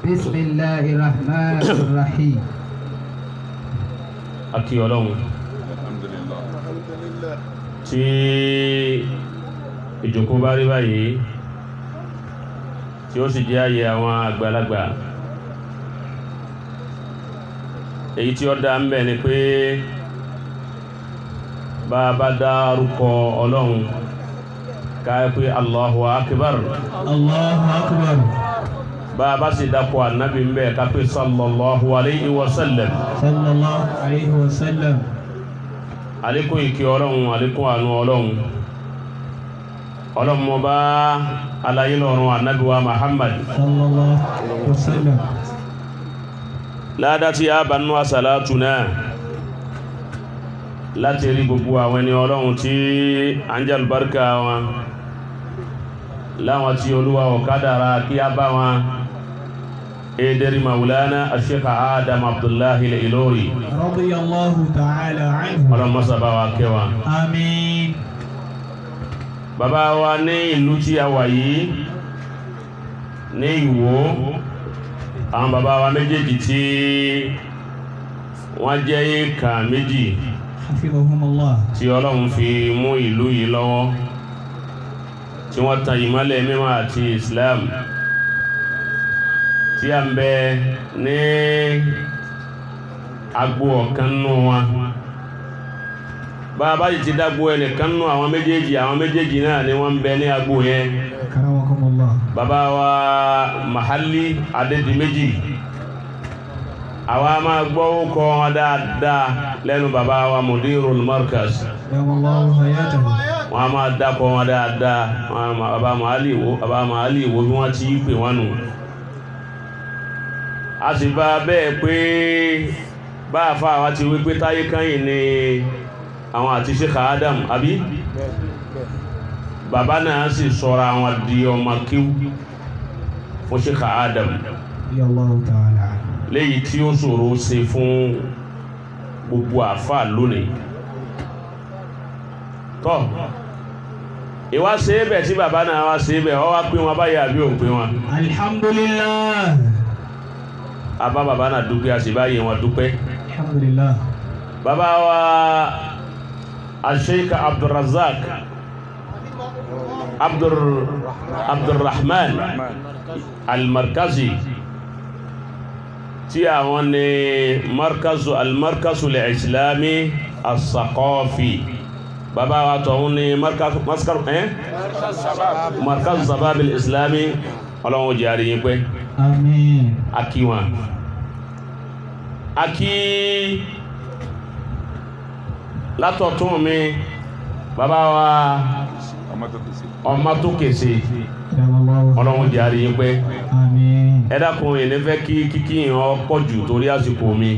بسم الله الرحمن الرحيم. Akí Ọlọ́run tí ìjókòó bá rí báyìí tí ó sì jẹ́ àyè àwọn àgbàlagbà, èyí tí ó dá ń bẹ ni pé bá a bá dárúkọ Ọlọ́run ká pé Allahu Akbar, Allahu Akbar. bá a bá sì dápọ̀ ànábì ń bẹ ká pé sallallahu alayhi wa sallam. Sallallahu alayhi wa sallam. Àlékún ìkẹ́ Ọlọ́run, àlékún àánú Ọlọ́run. Ọlọ́run mọ́ bá alayé lọ́run ànábì wa Muhammad Sallallahu alayhi wa sallam. ládá tí a bá nú àsàlátù náà láti rí gbogbo àwọn ẹni Ọlọ́run tí a ń jẹ́ àlùbáríkà wọn láwọn tí Olúwa ó kádàrá kí a bá wọn èdèrí Maulana Sheikh Adam Abdullahi Al-Ilori Radiyallahu ta'ala anhu. Ọlọ́run mọ́sá bá wa kẹwa. Àmín. Bàbá wa ní ìlú tí a wà yìí ní Ìwó, àwọn bàbá wa méjèèjì tí wọ́n jẹ́ ìkà méjì Hafidhahumullah. tí Ọlọ́run fi mú ìlú yìí lọ́wọ́, tí wọ́n tan ìmọ́lẹ̀ mímọ́ àti Islam, tí a ń bẹ ní agbo ọ̀kan nù wọn. Bàbá yìí ti dágbó ẹnìkan nù àwọn méjèèjì náà ni wọ́n ń bẹ ní agbo yẹn. Karamakumullah. Bàbá wa Mahalli Adédìméjì, àwa máa gbọ́ ókọ wọn dáadáa lẹ́nu bàbá wa Mudirul Markaz, Damallahu hayatahu. wọ́n a máa dákọ wọn dáadáa. Bàbá Mahalli Ìwó bí wọ́n ti pè wọ́n nù. A sì bá bẹ́ẹ̀ pé bá àfá àwa ti wí pé táyé kányìn ni àwọn àti Sheikh Adam àbí bàbá náà sì sọ́ra àwọn di ọmọ kíw fún Sheikh Adam, Radiyallahu ta'ala anhu. léyìí tí ó ṣòro ṣe fún gbogbo àfá lónìí. Tọ́ ìwá ṣe é bẹ̀ tí bàbá náà wá ṣe é bẹ̀ ọ wá pín wọn báyìí àbí ò pín wọn. Alhamdulillah. Abá bàbá náà dúpẹ́, a sì báyìí wọn dúpẹ́. Alhamdulillah. Bàbá wa Sheikh Abdurrazak Abdurrahman Al-Markazi tí àwọn ni Al-Markazu Al-Islami As-Saqafi. Bàbá wa tọ̀hún ni Markazu Sabab Al-Islami. Ọlọ́run jẹ́ àríyìn pé Àmín. akí wọn, akí látọ̀tún mi bàbá wa ọmọ tó kèsè. Damallahu. Ọlọ́run jẹ́ àríyìn pé Àmín. ẹ dákun ìní fẹ́ kí kíkí ìhàn pọ̀ jù torí àsìkò mi.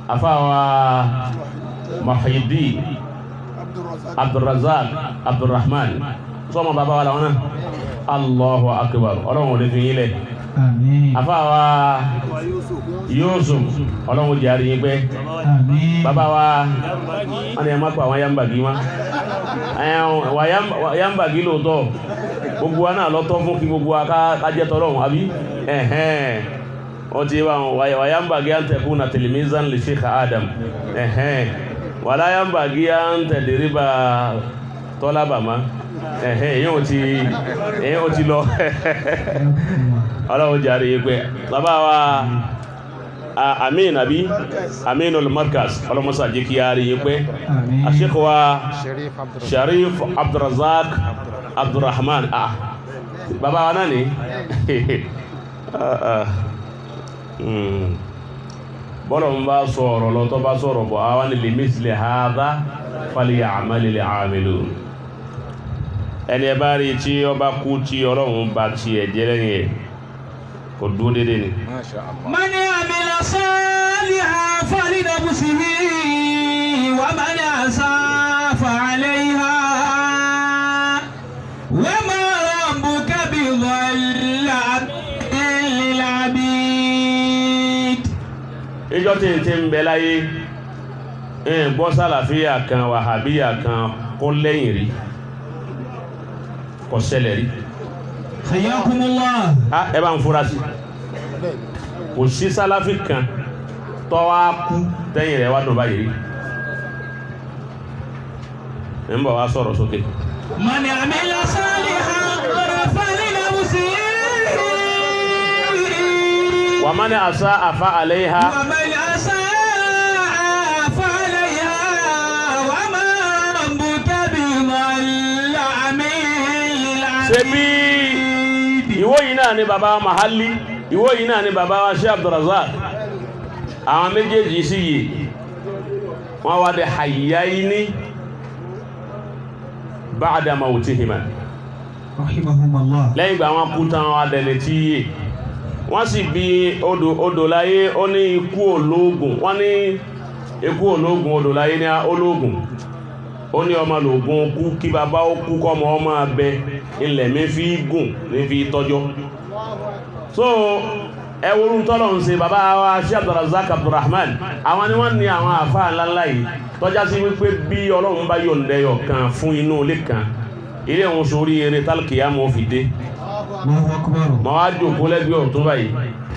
Afá wa Mahidi Abdurrazak Abdurrahman sọ́mọ bàbá wa làwọn náà. Allahu Akbar. Ọlọ́run ò ní fi yín lẹ̀. Àmín. Afá wa Yusuf, Ọlọ́run jẹ́ àríyìn pé Àmín. bàbá wa wọ́n ni ẹ má pa àwọn yambagi wọn. Yambagi lóòótọ́ gbogbo wa náà lọ́tọ́ fún kí gbogbo wa ká jẹ́ tọ́lọ́run àbí ó ti wà yambagi an takuna tilmizan li Sheikh Adam wala yambagi an tadriba talaba ma èyí ò ti lọ. Ọlọ́run jàre yìí pé bàbá wa Amin àbí Aminul Markaz, ọlọ́mọsá jẹ́ kí a rí yìí pé Àmín. Sheikh wa Sharif Abdurrazak Abdurrahman bàbá wa náà ni bọ́lọ̀ ń bá sọ̀rọ̀ lọ tó bá sọ̀rọ̀ bọ̀ àwọn ni limithli hadha falya'malil 'amilun. Ẹni ẹ bá rí tí ó bá kú tí Ọlọ́run bá ti ẹ̀jẹ́ lẹ́yìn ẹ̀ kò dúró dédé ni. Man amila salihan falinafsihi wa man asaa fa'alayha wa ma rabbuka bidhallamin lil 'abid. Ìjọ tí ń bẹ láyé gbọ́ sálàfíà kan wàhábíyà kan kó lẹ́yìn rí kò ṣẹlẹ̀ rí. Hayyakumullah. Ẹ bá ń fura sí kò sí sálàfí kan tó wá kú tẹ́yìn rẹ̀ wá dùn báyìí ń bọ̀ wá sọ̀rọ̀ sókè. من عمل صالحا فلنفسه ومن أساء فعليها ومن أساء فعليها وما ربك بظلام ṣebí ìwọ yìí náà ni bàbá Mahali, ìwọ yìí náà ni bàbá wa Sheikh Abdulrazak, àwọn méjèèjì sí yìí wọ́n wá dé hayyaini ba'da mawtihima, rahimahumullah. lẹ́yìn ìgbà wọn kú tán wọ́n adẹni tí yìí wọ́n sì bí odò láyé ó ní ikú ológun, wọ́n ní ikú ológun odò láyé ní ológun, ó ní ọmọ lògùn kú kí bàbá ó kú kọ́ ọmọ abẹ ilẹ̀ mi fi gùn ní fi tọ́jọ́. So ẹwọ́rún tọ́lọ̀ ń ṣe bàbá wa Sheikh Abdulrazak Abdulrahman, àwọn ni wọ́n ní àwọn àfáà ńláńlá yìí tọ́já sí wípé bí Ọlọ́run bá yọ̀ǹdẹ̀yọ̀ kan fún inú ilé kan, ilé òun sórí eré tálkìyà mọ́ fi dé. Ma wá jòkó lẹ́gbẹ̀ẹ́ ọ̀tún báyìí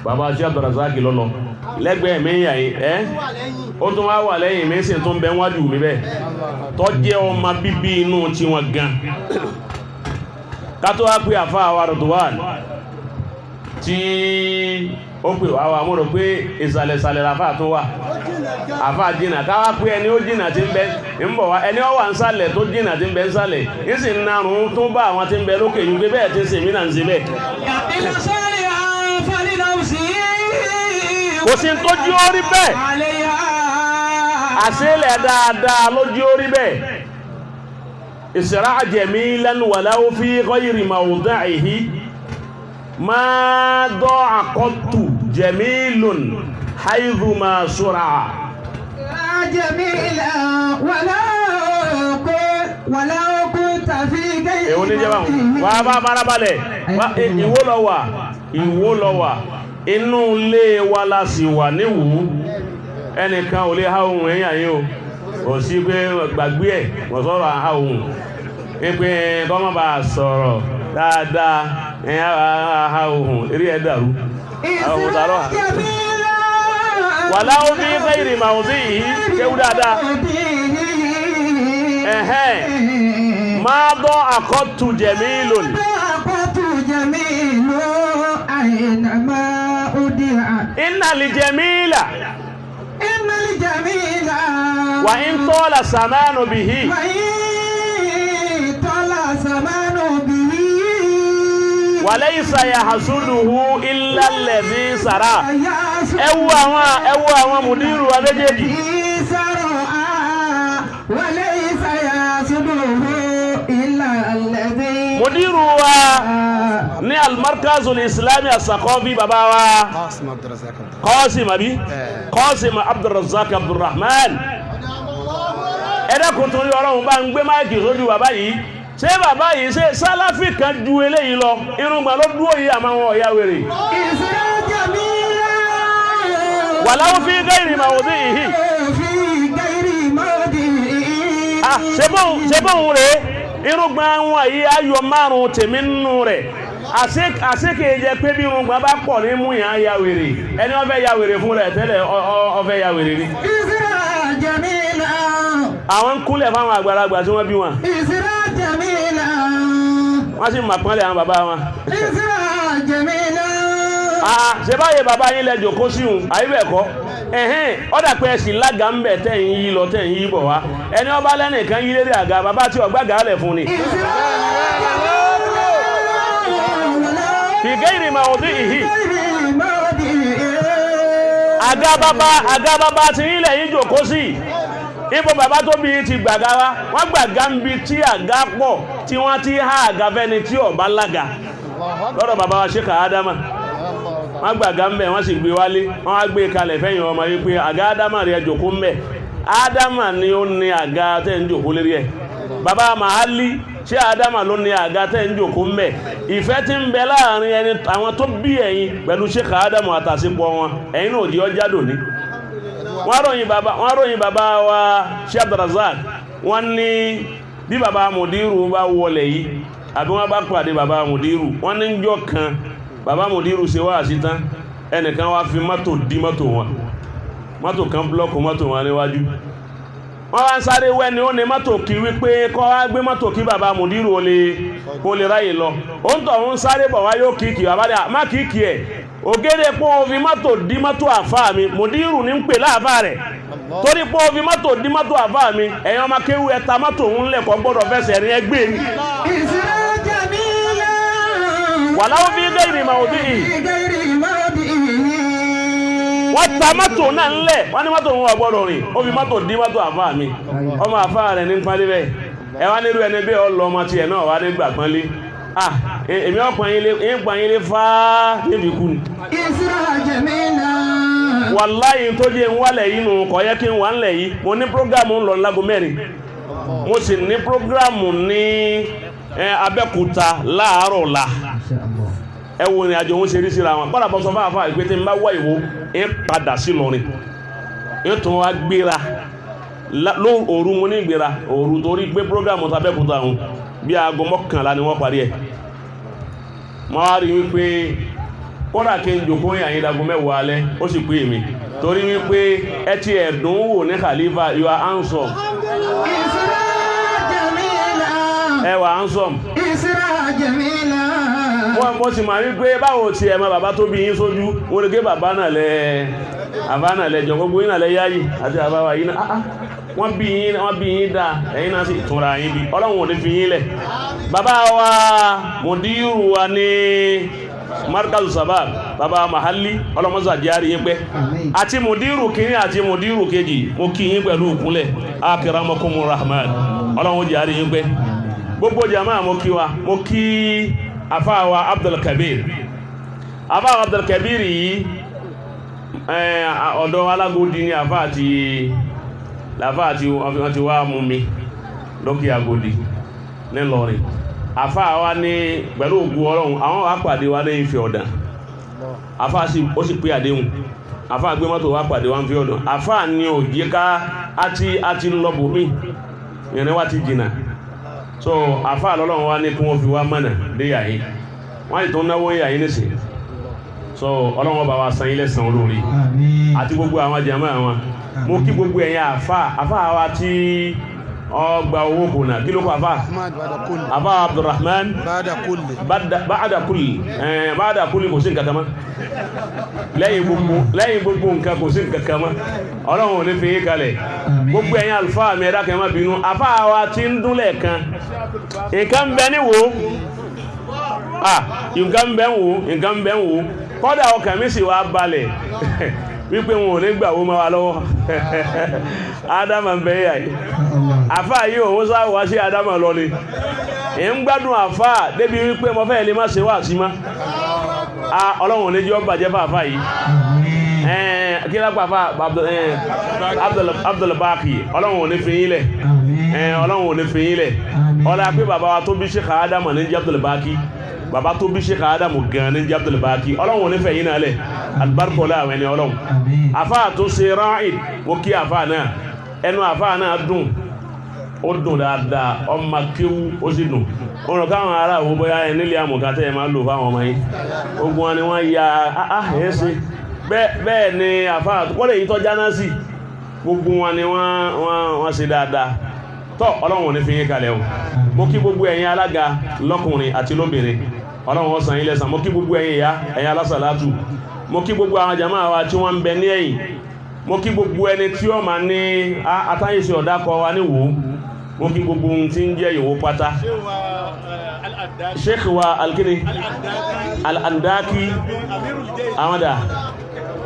bàbá Sheikh Abdulrazak lọ́lọ́ lẹ́gbẹ̀ẹ́ mẹ́yà yìí ó tún wá wà lẹ́yìn mẹ́sìn tó ń bẹ wájú mi bẹ́ẹ̀ tó jẹ́ ọmọ bíbí inú tí wọ́n gan. Kátó wá pé àfáà wa Ridwan tí ó pè wá mú rò pé ìsàlẹ̀sàlẹ̀ àfáà tó wà, àfáà jìnà káwá pé ẹni ó jìnà tí ń bẹ ń bọ̀ wá, ẹni ó wà ń sàlẹ̀ tó jìnà tí ń bẹ ń sàlẹ̀ ń sì ń narùn tó bá àwọn tí ń bẹ lókè yìí pé bẹ́ẹ̀ tí ń ṣe mí náà ń ṣe bẹ́ẹ̀. Kò sí tó jí orí bẹ́ẹ̀, àṣílẹ̀ dáadáa ló jí orí bẹ́ẹ̀. Isra' jamilan walau fi ghayri mawdi'ihi ma da'a qattu jamilun haythu ma sur'a. جميلا ولو كنت في غير Èwo ní jẹ́ báwọn wà bá bárabalẹ̀ ìwó lọ wà inú ilé wa la sì wà níwú, ẹnìkan ò lè há ohun èyàn yìí o, kò sí pé gbàgbé ẹ̀ wọ́n sọ̀rọ̀ àhá ohun pé kọ́mọ́ bá sọ̀rọ̀ dáadáa ẹ̀yà àhá ohun eré ẹ̀ dàrú àwọn òtàrọ̀ wàláwó bí ghairi mawdi'ihi kéwú dáadáa ẹ̀hẹ́n máa dọ́ àkọ́tù jamilun innal jamila wa in tala samanu bihi wa laysa yahsuduhu illa alladhi sara. Ẹwú àwọn mùdírù wa méjèèjì. Mùdírù wa ní al-Markazul Islami as-Saqafi bàbá wa Qasim Abdulrazak Abdulrahman. Ẹ̀dẹ́kùn tó ní Ọlọ́run bá ń gbé máìkì sójú bàbá yìí, ṣé bàbá yìí ṣe sálàfí kan ju eléyìí lọ, irùngbọ̀n ló dúró yìí àmọ́ wọn ọ̀yá wèrè. Walau fi ghairi mawdi'ihi. Ṣe bóhun rẹ̀ irùngbọ̀n wọn yìí ayọ̀ márùn-ún tèmi nínú rẹ̀, àṣíkè jẹ́ pé bí irùngbọ̀n bá pọ̀ ní mú yàn ya wèrè, ẹni ó fẹ́ ya wèrè fún rẹ̀ tẹ́lẹ̀ ó fẹ́ ya wèrè ní. Àwọn kúnlẹ̀ fáwọn àgbàlagbà tí wọ́n bí wọn, wọ́n sì mà pọ́nlẹ̀ àwọn bàbá wọn. Ṣe báyé bàbá yín lẹ jòkó síhun àyíbẹ̀ẹ̀kọ́ ọ̀dà pé ẹ̀sìn lága ń bẹ̀ tẹ́yìn yí lọ tẹ́yìn yí bọ̀ wá, ẹni ọba lẹ́nìkan yí lédè àga bàbá tí ọgbàgà lẹ̀ fún ni. Fi ghairi mawdi'ihi. Àga bàbá tí ilẹ̀ yí jòkó sí, ibo bàbá tó bí ti gbàgá wá, wọ́n gbàgá ń bi tí àga pọ̀ tí wọ́n ti há àga fẹ́ni tí ọba lága lọ́dọ̀ bàbá wa Sheikh Adama. Wọ́n gbàgá ń bẹ̀ wọ́n sì gbé wálé, wọ́n wá gbé kalẹ̀ fẹ́yìn ọmọ yìí pé àga Adama rẹ̀ jòkó ń bẹ̀. Adama ni ó ní àga tẹ́ ń jòkó lérí ẹ̀. Bàbá Mahali ṣé Adama ló ní àga tẹ́ ń jòkó ń bẹ̀. Ìfẹ́ tí ń bẹ láàrin ẹni àwọn tó bí ẹ̀yin pẹ̀lú Sheikh Adama àtàsípọ̀ wọn, ẹ̀yin náà di ọjà dòní. Wọ́n ròyìn bàbá wa Sheikh Abdulrazak, wọ́n ní bí bàbá mùdírù bá wọlé yìí àbí wọ́n bá pàdé bàbá mùdírù, wọ́n ní jọ́ kan bàbá mùdírù ṣe wá sí tán ẹnìkan wá fi mọ́tò dí mọ́tò wọn, mọ́tò kan blọ́ọ̀kù mọ́tò wọn níwájú. Wọ́n wá ń sáré wẹ́ni ó ní mọ́tò kí wípé kọ́ wá gbé mọ́tò kí bàbá mùdírù ó lè ráyè lọ. Ó ń tọ̀ ń sáré bọ̀ wá yóò kíkì bàbá dà má kíkì ẹ̀. Ògèdè pé ó fi mọ́tò dí mọ́tò àfáà mi, mùdírù ní ń pè láàfáà rẹ̀. Torí pé ó fi mọ́tò dí mọ́tò àfáà mi, ẹ̀yin ọmọ kéwú ẹ ta mọ́tò ń lẹ̀kọ́ gbọ́dọ̀ fẹsẹ̀ ní ẹgbẹ́ mi. Wàláwó fi gẹ́rì màwòdì yìí. Wọ́n ta mọ́tò náà ńlẹ̀, wọ́n ní mọ́tò wọn ọgbọ́dọ̀ rìn, ó fi mọ́tò dí mọ́tò àfáà mi. Ọmọ àfáà rẹ̀ ní pálí bẹ́ẹ̀. Ẹ wá nílùú ẹni bẹ́ẹ̀ ọlọ ọmọ tiẹ̀ náà wá nígbà pánlé. Èmi ọkùnrin lé fáá débi kú ni. Wàláyé tó jẹ́ ń wálẹ̀ yìí nù kọ̀ yẹ kí n wà ń lẹ̀ yìí. Mo ní prógrámù ń lọ lágo mẹ́rin. Mo sì ní prógrámù ní Abẹ́òkúta láàárọ̀ la. Ẹ wo ni àjọ òun ṣe rí síra wọn. Bọ́dà bọ́ sọ fún àfáà ìpé tí ń bá wá ìwò ń padà sí Ìlọrin. Ń tún wá gbéra òru mo ní ìgbéra òru torí gbé prógrámù t'Abẹ́òkúta ọ̀hún bí aago 11 ni wọ́n parí ẹ̀. Mo wá rí wípé kódà kí n jòkó yàn yín dago 10 alẹ́ ó sì pé èmi torí wípé ẹ ti ẹ̀dùn wò ní Khalifa you are handsome. Ẹ wà handsome. Mo sì máa rí pé báwo ti ẹ̀ mọ bàbá tó bí yín sójú wọ́n lè gé bàbá náà lẹ́jọ gbogbo yín náà lẹ́ yáyì àti àbáwá yín náà wọ́n bí yín dáa ẹ̀yin náà sì túnra yín bí Ọlọ́run ò ní fi yín lẹ̀. Bàbá wa mùdírù wa ní Markazu Sabab bàbá Mahalli ọlọ́mọ́sà járí yín pẹ́ àti mùdírù kìíní àti mùdírù kejì mo kí yín pẹ̀lú ìkúnlẹ̀ akramakumur rahman Ọlọ́run járí yín pẹ́. Gbogbo jama mo kí wa mo kí afáwa Abdul Kabir yìí ọ̀dọ̀ Alágòdì ní àfá àti wọ́n ti wá mú mi lókè Àgòdì nílọrin. Àfá wa ní pẹ̀lú ògùn Ọlọ́run àwọn wá pàdé wa ní Ifẹ̀ Ọ̀dàn. Àfá ó sì pé àdéhùn. Àfá gbé mọ́tò wá pàdé wa ń fi Ọ̀dàn. Àfá ní òjì ká àti lọ́bù mí ìrìn wá ti jìnà. So àfá lọ́lọ́run wá ní kí wọ́n fi wá mọ́nà dé yàyí. Wọ́n sì tún náwó yàyí nísìn. So Ọlọ́run bá wa san ilẹ̀ san olórí àti gbogbo àwọn jàmá àwọn mo kí gbogbo ẹ̀yin àfá wa tí ọgbà owó kùnà kí ló kọ́ àfá Abdurrahman ba'da kulli kò sí nǹkan kan mọ́ lẹ́yìn gbogbo nǹkan kò sí nǹkan kan mọ́ Ọlọ́run ò ní fi yín kalẹ̀ gbogbo ẹ̀yin àlùfáà mi ẹ̀dá kan má bínú àfá wa tí ń dúnlẹ̀ kan nǹkan bẹ níwò nǹkan bẹ ń wò kọ́dà ọkàn mi sì wá balẹ̀ wípé wọn ò ní gbà wó máa wà lọ́wọ́ Ádámà ń bẹ yà yìí àfá yìí òun sá wá sí Ádámà lọ ni ń gbádùn àfá débi wípé mo fẹ́ lè má ṣe wà sí má Ọlọ́run ò ní jẹ́ bàjẹ́ fàfá yìí kí lápá fà Abdul Baqi Ọlọ́run ò ní fi yín lẹ̀ Ọlọ́run ò ní fi yín lẹ̀ ọlá pé bàbá wa tó bí Sheikh Ádámà ní jẹ́ Abdul Baqi bàbá tó bí Sheikh Ádámù gan ní jẹ́ Abdul Baqi Ọlọ́run ò ní fẹ́ yín náà lẹ̀ albarkola àwọn ẹni Ọlọ́run. Àfá tó ṣe ráìd ó kí àfá náà ẹnu àfá náà dùn ó dùn dáadáa ọmọ kíwú ó sì dùn ó rọ̀ káwọn ará òwò bóyá ẹ nílé àmọ̀kátẹ́ ẹ máa lò fáwọn ọmọ yìí ogun wọn ni wọ́n ya ẹ̀ẹ́sì bẹ́ẹ̀ ni àfá kọ́lẹ̀ yìí tọ́já náà sí gbogbo wọn ni wọ́n ṣe dáadáa tọ́ Ọlọ́run ò ní fi yín kalẹ̀ o mo kí gbogbo ẹ̀yin alága lọ́kùnrin àti lóbìnrin Ọlọ́run ó san yín lẹ́san mo kí gbogbo ẹ̀yin ìyá ẹ̀yin alásàlátù mo kí gbogbo àwọn jàmáà wa tí wọ́n ń bẹ ní ẹ̀yìn mo kí gbogbo ẹni tí ó máa ní atáyèsí ọ̀dákọ wa ní wò mo kí gbogbo ohun tí ń jẹ́ ìwò pátá Sheikh wa alkini al-Andaki amada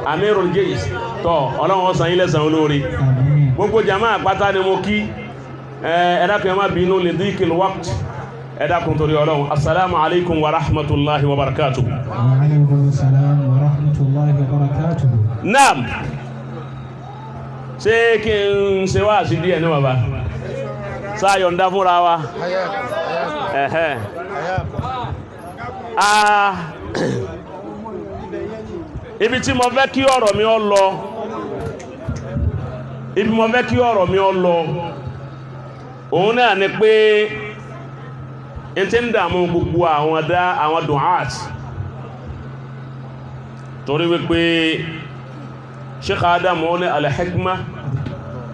Amirul Jaysh tọ́ Ọlọ́run ó san yín lẹ́san olóore gbogbo jàmáà pátá ni mo kí ẹ̀dàkùn ẹ̀má bínú lè díkìl waqt ẹ̀dàkùn torí Ọlọ́run assalamu alaikum wa rahmatullahi wa barakatuh. Wa alaikum assalam wa rahmatullahi wa barakatuh. Naam ṣé kí n ṣe wá sí díẹ̀ ní bàbá sáyọ̀ ń dá fúnra wa ibi tí mo fẹ́ kí ọ̀rọ̀ mi ó lọ òun náà ni pé n tí ń dààmú gbogbo àwọn du'at torí wípé Sheikh Adam ó ní al-hikma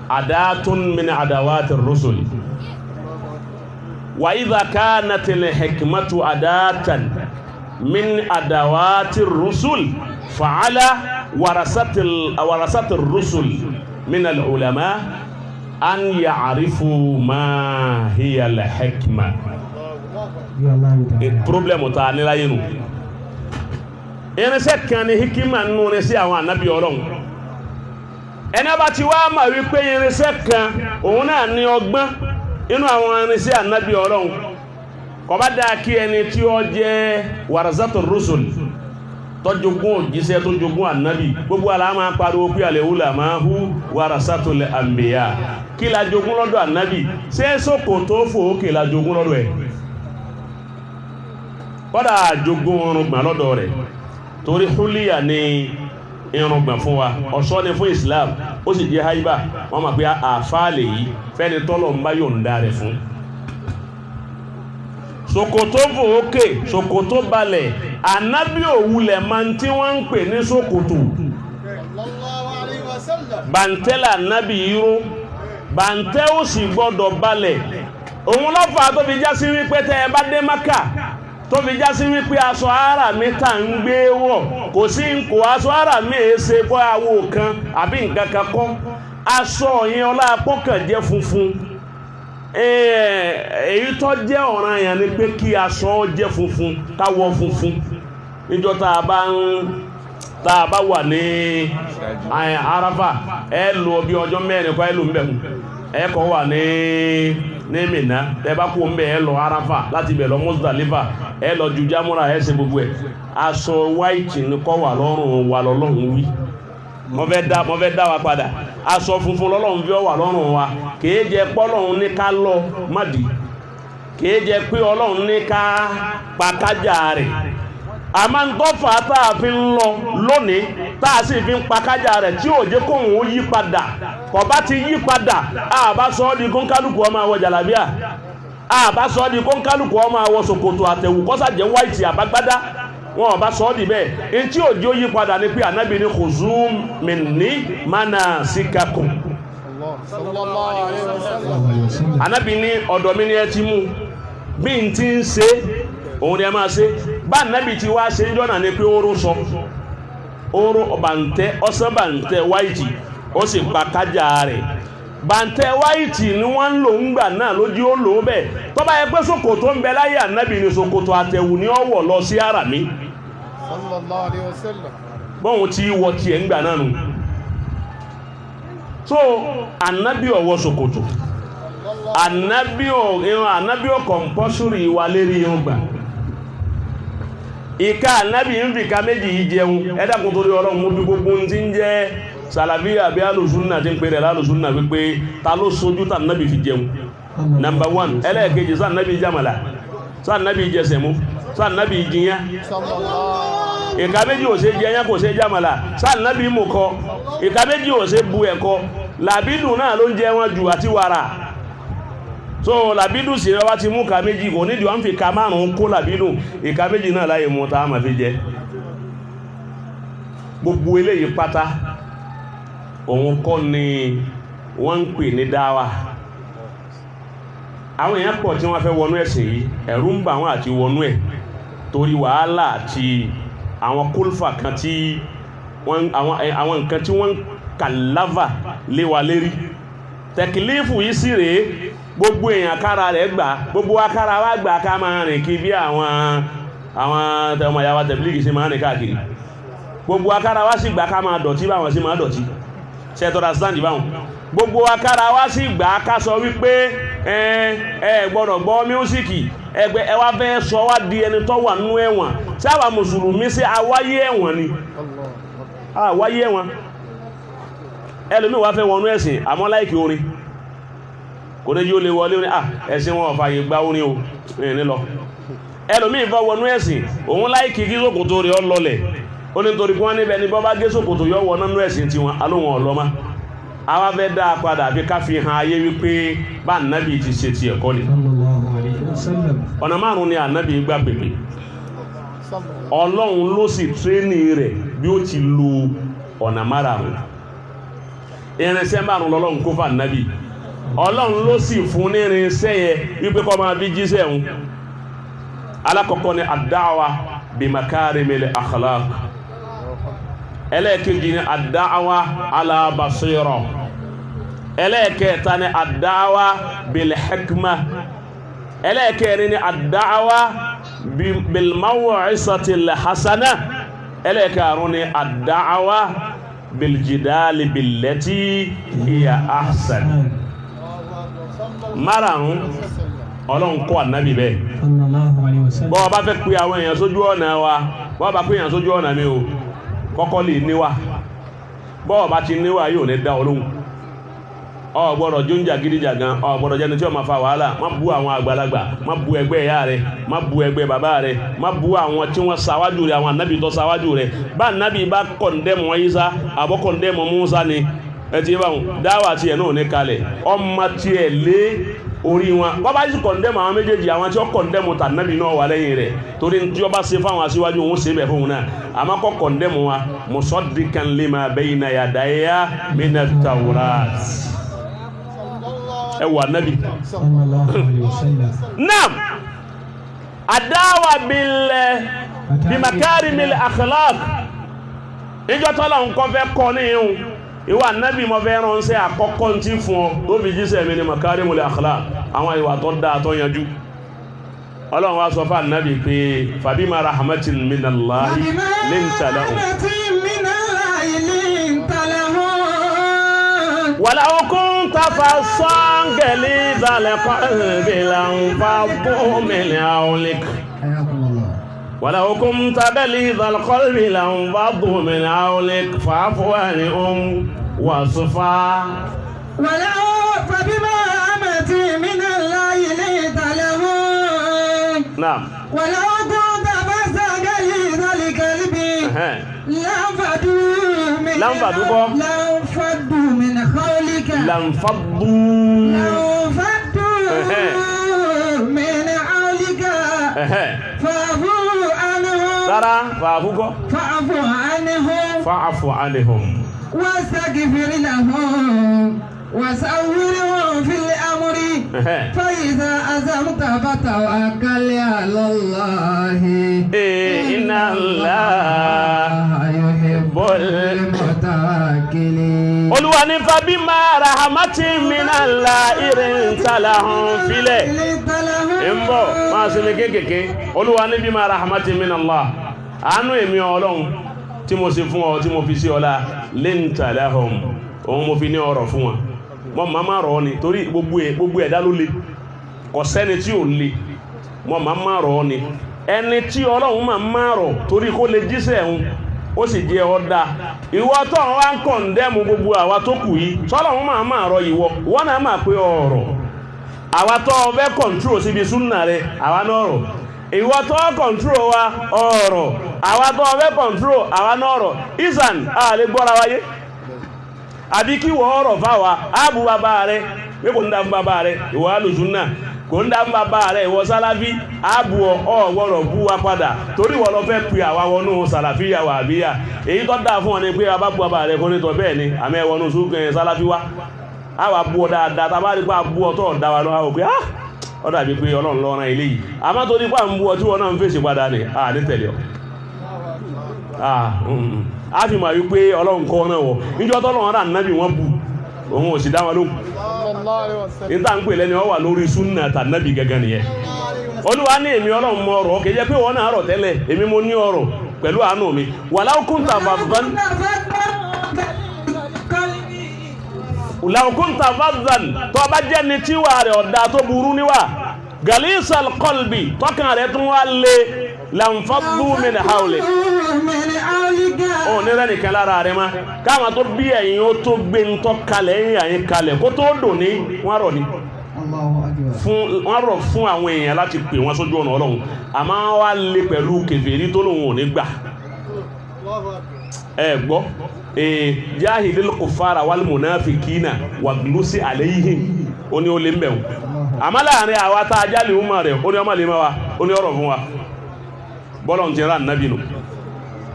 adatun min adawati ar-rusul wa idha kanat al-hikmatu adatan min adawati ar-rusul fa'ala warasat ar-rusul min al-ulama an ya'rifu ma hiya al-hikma. Problem ta ni láyé nu irinṣẹ́ kan ni hikima nínú irinṣẹ́ àwọn ànábì Ọlọ́run ẹni bá ti wá mà wípé irinṣẹ́ kan òun náà ní ọgbọ́n inú àwọn irinṣẹ́ ànábì Ọlọ́run kò bá dáa kí ẹni tí ó jẹ́ warasatur rusul tó jogún òjíṣẹ́ tó jogún ànábì gbogbo aláàmà pariwo pé al-ulama'u warasatul anbiya kí la jogún lọ́dọ̀ ànábì ṣé ṣòkòtò fòókè la jogún lọ́dọ̀ ẹ̀ kọ́dà jogún irùngbọ̀n lọ́dọ̀ rẹ̀ torí húlíyà ní irùngbọ̀n fún wa ọ̀ṣọ́ ni fún Islam ó sì jẹ́ haibá wọ́n máa pé àfáàlè yìí fẹ́ni tọ́lọ̀ ń bá yọ̀ǹda rẹ̀ fún ṣòkòtò fòókè ṣòkòtò balẹ̀ ànábì òwúlẹ̀ máa tí wọ́n ń pè ní ṣòkòtò bàǹtẹ́lẹ̀ ànábì irú bàǹtẹ́ ó sì gbọ́dọ̀ balẹ̀ òun lọ́fà tó fi já sí wípé tẹ́ ẹ bá dé Mákà tó fi já sí wípé aṣọ ara mi tà ń gbé wọ̀ kò sí kò aṣọ ara mi èése bọ́ àwọ̀ kan àbí nǹkan kan kọ́ aṣọ yẹn ọlá apọ́kàn jẹ́ funfun èyí tó jẹ́ ọ̀ranyàn ni pé kí aṣọ jẹ́ funfun káwọ̀ funfun níjọ́ tá a bá wà ní Arafa ẹ lò bí ọjọ́ mẹ́rin kọ́ ẹ lò ń bẹ̀ ẹ kọ́ wà ní Mínà ẹ bá kó ń bẹ̀ ẹ lọ Arafa láti bẹ̀ lọ Muzdalifa ẹ lọ ju jámúra ẹ ṣe gbogbo ẹ aṣọ white ní kọ́ wà lọ́rùn wa lọ́lọ́run wí mo fẹ́ dá wa padà aṣọ funfun lọ́lọ́run fi wà lọ́rùn wa kìí jẹ pọ́lọ́run ní ká lọ mọ́dì kìí jẹ pé ọlọ́run ní ká pàkájà rẹ̀ a máa ń tọ́fà tá a fi ń lọ lónìí tá a sì fi ń pàkájà rẹ̀ tí ò jẹ́ kóhun ó yí padà kò bá ti yí padà àbá sọ ọ́ di kónkálùkù ọmọ àwọ̀ jàlábíà àbá sọ ọ́ di kónkálùkù ọmọ àwọ̀ ṣòkòtò àtẹ̀wù kọ́sà jẹ́ white àbágbádá wọn ò bá sọ ọ́ di bẹ́ẹ̀ ntí òjò yí padà ní pé ànábì ní khuzu minni manasikakum ànábì ní ọ̀dọ̀ mi ni ẹ ti mú bí n ti ń ṣe òun ni ẹ máa ṣe bá ànábì ti wá ṣe ń jọ́nà ní pé oró sọ oró bàǹtẹ́ ọ̀sán bàǹtẹ́ white ó sì pa kájà rẹ̀ bàǹtẹ́ white ni wọ́n ń lò ń gbà náà lójú ó lò ó bẹ́ẹ̀ tó bá yẹ pé ṣòkòtò ń bẹ láyé ànábì ní ṣòkòtò àtẹ̀wù ní ọ̀wọ̀ lọ sí ara mi sallallahu alaihi wasallam bọ́n ti wọ tiẹ̀ ń gbà náà nù so ànábì ọ̀wọ̀ ṣòkòtò ànábì ọ̀ compulsory wà lérí irun gbà ìka ànábì ń fi ká méjì yìí jẹun ẹ̀dàkùn torí ọlọ́run mú bí gbogbo ti ń jẹ́ sàlàbíyà bí alùsùnà ti ń pè rẹ̀ lálùsùnà wípé ta ló sojú tà nábì fi jẹun number one ẹlẹ́ẹ̀kejì sáà nábì jàmàlà sáà nábì jẹsẹ̀mú sáà nábì jiyàn ìka méjì ò ṣe jẹyàn kò ṣe jàmàlà sáà nábì mú kọ ìka méjì ò ṣe bu ẹ̀kọ làbídùn náà ló ń jẹ wọn jù àti wàrà so làbídùn sì rẹ wá ti mú ka méjì kò nídìí wọn fi ka márùn kó làbídùn ìka méjì náà láyé mú tá a máa fi jẹ gbogbo eléyìí pátá òun kọ́ ni wọ́n ń pè ní dáwà àwọn èèyàn pọ̀ tí wọ́n fẹ́ wọnú ẹ̀sìn yìí ẹ̀rù ń bà wọ́n àti wọnú ẹ̀ torí wàhálà àti àwọn kólfà kan tí àwọn nǹkan tí wọ́n ń kàláva lé wa lérí tẹ̀kìlífù yìí sì rèé gbogbo èèyàn kára rẹ̀ gbà gbogbo akára wa gbà ká máa rìn kí bí àwọn ọmọ ìyàwó tẹ̀blígì sí máa rìn káàkiri gbogbo akára wa sì gbà ká máa dọ̀tí báwọn sí máa dọ̀tí ṣẹ́tọ́ra sáàdì báwọn gbogbo akára wá sí ìgbà ká sọ wípé ẹ gbọ́dọ̀ gbọ́ míúsìkì ẹgbẹ́ ẹ wá fẹ́ sọ wá di ẹni tó wà nínú ẹ̀wọ̀n tí àwa mùsùlùmí sí àwáyé ẹ̀wọ̀n ni àwáyé ẹ̀wọ̀n ẹlòmíì wá fẹ́ wọnú ẹ̀sìn àmọ́ láìkì orin kò ní yóò lè wọlé orin ẹ̀sìn wọn ọ̀fàyè gbá orin o nílọ ẹlòmíì fẹ́ wọnú ẹ̀sìn òun láìkì kí ṣòkòtò rẹ̀ ọ lọlẹ̀ ó ní torí pé wọ́n níbẹ̀ ni bọ́ bá gé ṣòkòtò yọ wọ nínú ẹ̀sìn tiwọn alóhùn ọlọ́mà àwa fẹ́ dá a padà àfi ká fi hàn ayé wípé bá ànábì ti ṣe ti ẹ̀kọ́ ni ọ̀nà márùn-ún ni ànábì gbà pèpè ọlọ́run ló sì tréní rẹ̀ bí ó ti lo ọ̀nà márùn-ún irinṣẹ́ márùn-ún lọ́lọ́run kó fà nábì ọlọ́run ló sì fún ní irinṣẹ́ yẹ wípé kó máa bí jíṣẹ́ òun alákọ̀ọ́kọ́ ni ad-da'wa bi makarimil akhlaq ẹlẹ́ẹ̀kejì ni ad-da'wa ala basira ẹlẹ́ẹ̀kẹta ni ad-da'wa bil hikma ẹlẹ́ẹ̀kẹrin ni ad-da'wa bil maw'izatil hasana ẹlẹ́ẹ̀karùn ni ad-da'wa bil jidali billati hiya ahsan márùn-ún ọlọ́run kọ́ ànábì bẹ́ẹ̀ bọ́ ọba fẹ́ pé àwọn èèyàn sójú ọ̀nà wa bọ́ ọba pé èèyàn sójú ọ̀nà mi o kọ́kọ́ lè níwà bọ́ ọba ti níwà yóò ní dá olóhùn ọ gbọ́dọ̀ jóúnjà gidijagan ọ gbọ́dọ̀ jẹ́ni tí ó máa fa wàhálà má bú àwọn àgbàlagbà má bú ẹgbẹ́ ìyá rẹ má bú ẹgbẹ́ bàbá rẹ má bú àwọn tí wọ́n ṣáwájú rẹ àwọn ànábì tó ṣáwájú rẹ bá ànábì bá kọ̀ndẹ́mù Ìsá àbọ̀ kọ̀ndẹ́mù Mùsá ni ẹ ti bá wọn dáwà tiẹ̀ náà ní kalẹ̀ ọmọ tiẹ̀ lé orí wọn wọ́n bá yí kọ̀ndẹ́mù àwọn méjèèjì àwọn tí ó kọ̀ndẹ́mù tànábì náà wà lẹ́yìn rẹ̀ torí tí ó bá ṣe fáwọn aṣíwájú òun ṣe bẹ̀ fún un náà àmọ́ kọ́ kọ̀ndẹ́mù wa musaddiqan lima bayna yadayya minat tawrat ẹ wà nábì. naam ad-da'wa bi makarimil akhlaq ìjọ tọ́lá nǹkan fẹ́ kọ́ ní ihun ìwà nábì mọ́ fẹ́ ránṣẹ́ àkọ́kọ́ tí fún ọ tó fi jíṣẹ́ mi ní makarimul akhlaq àwọn ìwà tó dáa tó yanjú ọlọ́run wá sọ fún nábì pé fabima rahmatin minallahi linta lahum walau kunta fassan ghalidhal qalbi lanfaddu min hawlik ولو كنت غليظ القلب لانفضوا من حولك فاعف عنهم واصفح ولو فبما رحمة من الله لنت لهم نعم ولو كنت فاسا غليظ القلب لانفضوا من حولك لانفضوا من حولك ترى فاعف عنهم واستغفر لهم وسأولهم في الأمر فإذا أزمت فتوكل على الله إن الله يحب المتوكلين Olúwa ní fabima rahmatin minallahi linta lahum filẹ̀ ìmbọ̀ máa sinmi kéèkéé Olúwa ní bima rahmatin minallah àánú èmi Ọlọ́run tí mo ṣe fún ọ tí mo fi sí ọlá linta lahum òun mo fi ní ọrọ̀ fún wọn mọ́ máa rọ̀ ni torí gbogbo ẹ̀dá ló le kò sẹ́ni tí ò le mọ́ máa rọ̀ ni ẹni tí Ọlọ́run máa rọ̀ torí kó lè jíṣẹ́ ẹ̀hún ó sì jẹ́ ọ̀dá ìwọ tó wá ń kọ̀ndẹ́mù gbogbo àwa tó kù yìí sọ́lọ́run máa rọ̀ ìwọ wọ́n náà máa pé ọ̀rọ̀ àwa tó fẹ́ kọ̀ntró síbi súnnà rẹ̀ àwa náà rọ̀ ìwọ tó kọ̀ntró wa ọ̀rọ̀ àwa tó fẹ́ kọ̀ntró àwa náà rọ̀ ìsàn àlè gbọ́ra wáyé àbí kí wọ́n ọ̀rọ̀ fáwa áàbù bàbá rẹ̀ pé kò ń dá fún bàbá rẹ̀ ìwọ alùsúnnà kò ń dá fún bàbá rẹ̀ ìwọ sálàfí áàbù ọ̀wọ́rọ̀ bú wa padà torí wọ́n lọ fẹ́ pè àwa wọnú sàlàfíyà wà àbíyà èyí tó dáa fún ọ ni pé a bá bú bàbá rẹ̀ kó ní tọ́ bẹ́ẹ̀ ni àmì ẹ̀wọ̀nú sùgbọ́n sálàfí wa a wà bú ọ dáadáa tá a bá rí pé a bú ọ tó ọ̀dá wa lọ́wọ́ pé ó dàbí pé Ọlọ́run lọ́rán ilé yìí àmọ́ torí pé à ń bú ọ tí wọ́n náà ń fèsì padà ní ní tẹ̀lé ọ a fi máa wípé Ọlọ́run kọ́ náà wọ̀ níjọ́ tọ́lọ́run rà nábì wọ́n bú òun ò sì dá wọn lóhùn níta ń pè lẹ́ni ọ wà lórí súnnà tà nábì gẹ́gẹ́ nìyẹn Olúwa ní èmi Ọlọ́run mọ ọ̀rọ̀ kìí jẹ́ pé wọ́n náà rọ̀ tẹ́lẹ̀ èmi mo ní ọ̀rọ̀ pẹ̀lú àánú mi walau kunta faddan tó bá jẹ́ ní tíwà rẹ̀ ọ̀dá tó burú níwà galisal qalbi tọ́kàn rẹ̀ tún wá lé lanfaddu min hawlik ó ní rẹ̀ nìkan lára rẹ̀ má káàmà tó bí ẹ̀yìn ó tó gbé ń tọ́ kalẹ̀ ẹ̀yìn kalẹ̀ kó tó dò ní wọ́n rọ̀ ní wọ́n rọ̀ fún àwọn èèyàn láti pè wọ́n sójú ọ̀nà Ọlọ́run àmọ́ wá lè pẹ̀lú kèfèrí tó lòun ò ní gbà ẹ gbọ́ jahilil kuffara wal munafikina waglusi alayhim ó ní ó lè mbẹ̀ àmọ́ láàrin àwa tá a jálè ó mọ̀ rẹ̀ ó ní ọmọ lè mọ́ wa ó ní ọ̀rọ̀ fún wa bọ́lọ̀ ń ti rán nábì nù